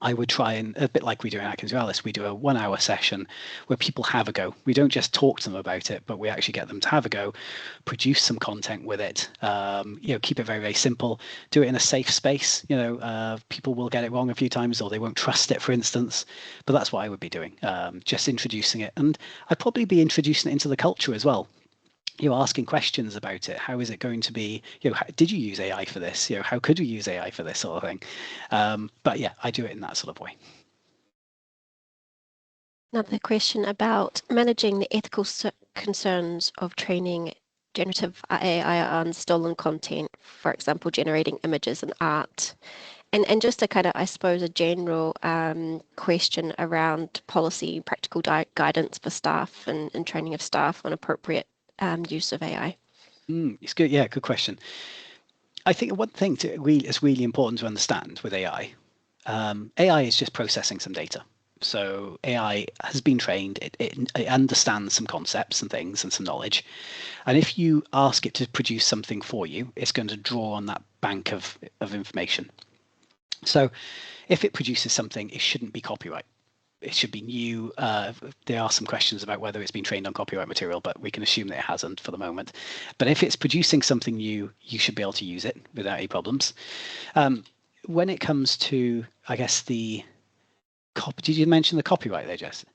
I would try, and a bit like we do in AtkinsRealis, we do a 1 hour session where people have a go. We don't just talk to them about it, but we actually get them to have a go, produce some content with it, keep it very, very simple, do it in a safe space. People will get it wrong a few times or they won't trust it, for instance, but that's what I would be doing, just introducing it. And I'd probably be introducing it into the culture as well. You're asking questions about it. How is it going to be? Did you use AI for this? How could we use AI for this sort of thing? But yeah, I do it in that sort of way. Another question about managing the ethical concerns of training generative AI on stolen content, for example, generating images and art. And just a kind of, I suppose, a general question around policy, practical guidance for staff and training of staff on appropriate use of AI. It's good. Yeah, good question. I think one thing is really important to understand with AI. AI is just processing some data. So AI has been trained. It understands some concepts and things and some knowledge. And if you ask it to produce something for you, it's going to draw on that bank of information. So if it produces something, it shouldn't be copyright. It should be new. There are some questions about whether it's been trained on copyright material, but we can assume that it hasn't for the moment. But if it's producing something new, you should be able to use it without any problems. When it comes to, I guess, did you mention the copyright there, Jess?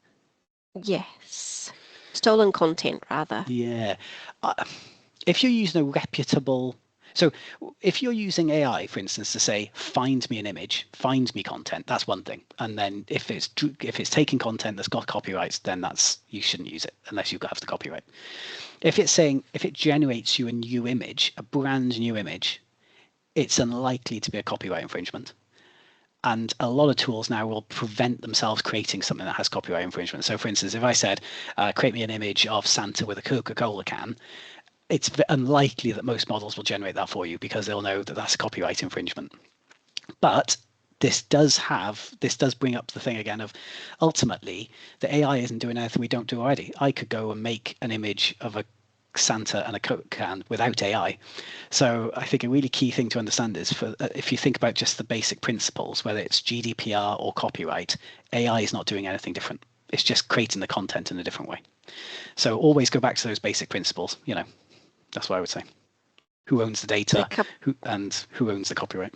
Yes. Stolen content, rather. Yeah. If you're using a reputable... So if you're using AI, for instance, to say, find me an image, find me content, that's one thing. And then if it's taking content that's got copyrights, then you shouldn't use it unless you have the copyright. If it generates you a new image, a brand new image, it's unlikely to be a copyright infringement. And a lot of tools now will prevent themselves creating something that has copyright infringement. So for instance, if I said, create me an image of Santa with a Coca-Cola can, it's unlikely that most models will generate that for you because they'll know that that's a copyright infringement. But this does bring up the thing again of ultimately the AI isn't doing anything we don't do already. I could go and make an image of a Santa and a Coke can without AI. So I think a really key thing to understand is if you think about just the basic principles, whether it's GDPR or copyright, AI is not doing anything different. It's just creating the content in a different way. So always go back to those basic principles, That's what I would say. Who owns the data and who owns the copyright?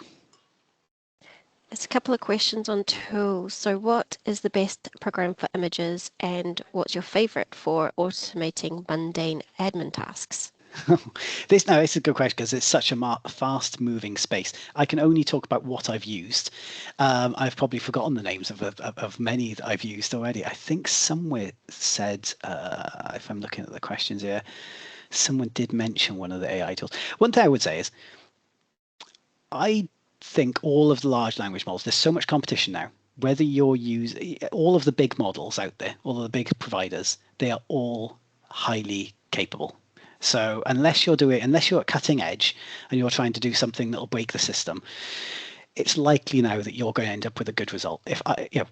There's a couple of questions on tools. So what is the best program for images, and what's your favorite for automating mundane admin tasks? It's a good question because it's such a fast moving space. I can only talk about what I've used. I've probably forgotten the names of many that I've used already. I think somewhere said, if I'm looking at the questions here, someone did mention one of the AI tools. One thing I would say is, I think all of the large language models, there's so much competition now. Whether you're using all of the big models out there, all of the big providers, they are all highly capable. So unless you're at cutting edge and you're trying to do something that'll break the system, it's likely now that you're going to end up with a good result.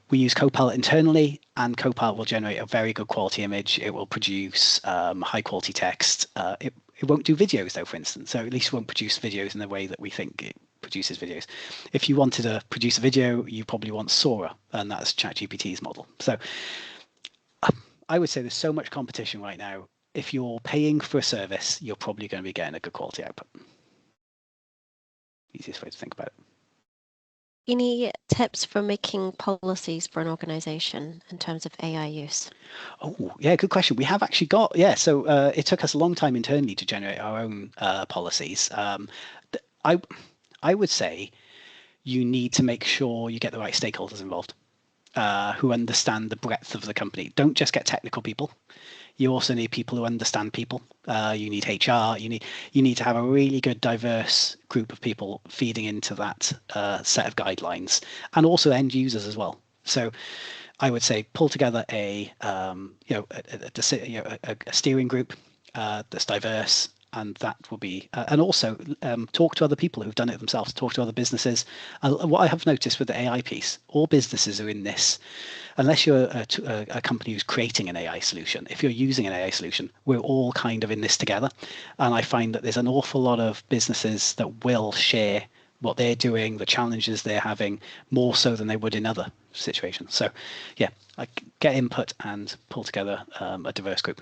We use Copilot internally, and Copilot will generate a very good quality image. It will produce high quality text. It won't do videos though, for instance. So at least it won't produce videos in the way that we think it produces videos. If you wanted to produce a video, you probably want Sora, and that's ChatGPT's model. So I would say there's so much competition right now. If you're paying for a service, you're probably going to be getting a good quality output. Easiest way to think about it. Any tips for making policies for an organization in terms of AI use? Oh, yeah, good question. We have actually got, so it took us a long time internally to generate our own policies. I would say you need to make sure you get the right stakeholders involved who understand the breadth of the company. Don't just get technical people. You also need people who understand people. You need HR. You need to have a really good, diverse group of people feeding into that set of guidelines, and also end users as well. So, I would say pull together a steering group that's diverse, and that will be, and also talk to other people who've done it themselves. Talk to other businesses. What I have noticed with the AI piece, all businesses are in this. Unless you're a company who's creating an AI solution, if you're using an AI solution, we're all kind of in this together. And I find that there's an awful lot of businesses that will share what they're doing, the challenges they're having, more so than they would in other situations. So, yeah, get input and pull together a diverse group.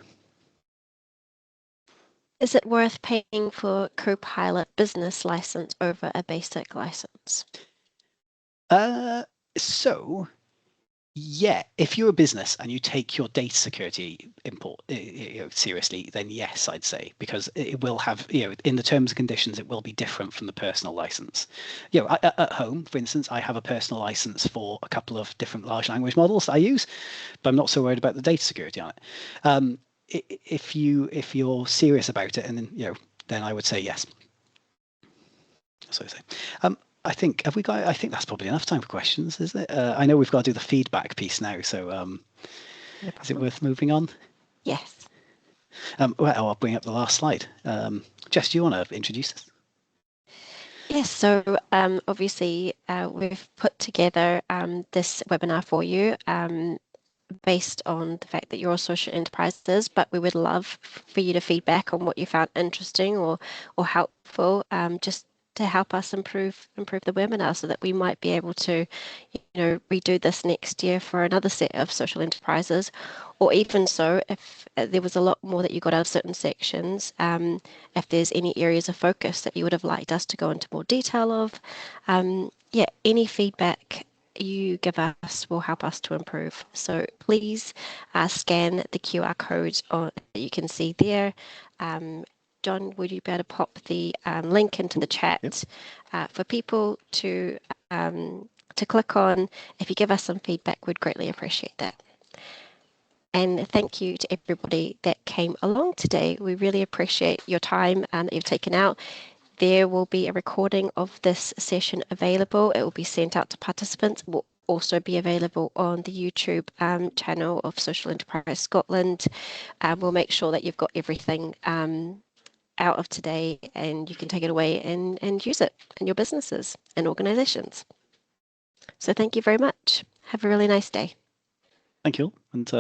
Is it worth paying for Copilot business license over a basic license? Yeah, if you're a business and you take your data security seriously, then yes, I'd say, because it will have, in the terms and conditions, it will be different from the personal license. At home, for instance, I have a personal license for a couple of different large language models I use, but I'm not so worried about the data security on it. If you're serious about it, and then I would say yes. That's what I say. I think that's probably enough time for questions, isn't it? I know we've got to do the feedback piece now, so is it worth moving on? Yes. I'll bring up the last slide. Jess, do you want to introduce this? Yes, so obviously we've put together this webinar for you based on the fact that you're social enterprises, but we would love for you to feedback on what you found interesting or helpful, just to help us improve the webinar, so that we might be able to redo this next year for another set of social enterprises. Or even so, if there was a lot more that you got out of certain sections, if there's any areas of focus that you would have liked us to go into more detail of, any feedback you give us will help us to improve. So please scan the QR code that you can see there. John, would you be able to pop the link into the chat for people to click on? If you give us some feedback, we'd greatly appreciate that. And thank you to everybody that came along today. We really appreciate your time that you've taken out. There will be a recording of this session available. It will be sent out to participants. It will also be available on the YouTube channel of Social Enterprise Scotland. We'll make sure that you've got everything out of today, and you can take it away and use it in your businesses and organizations. So thank you very much. Have a really nice day. Thank you. And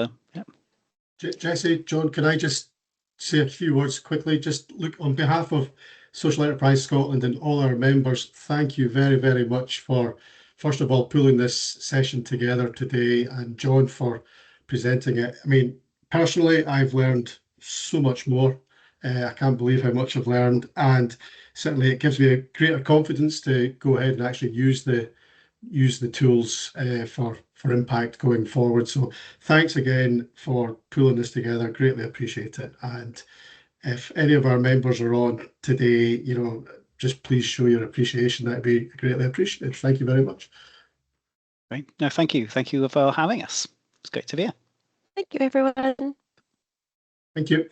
Jessie, John, can I just say a few words quickly? Just look, on behalf of Social Enterprise Scotland and all our members, thank you very, very much for, first of all, pulling this session together today, and John for presenting it. I mean, personally, I've learned so much more. I can't believe how much I've learned, and certainly it gives me a greater confidence to go ahead and actually use the use the tools for impact going forward. So thanks again for pulling this together. Greatly appreciate it. And if any of our members are on today, just please show your appreciation. That'd be greatly appreciated. Thank you very much. Great. No, thank you. Thank you for having us. It's great to be here. Thank you, everyone. Thank you.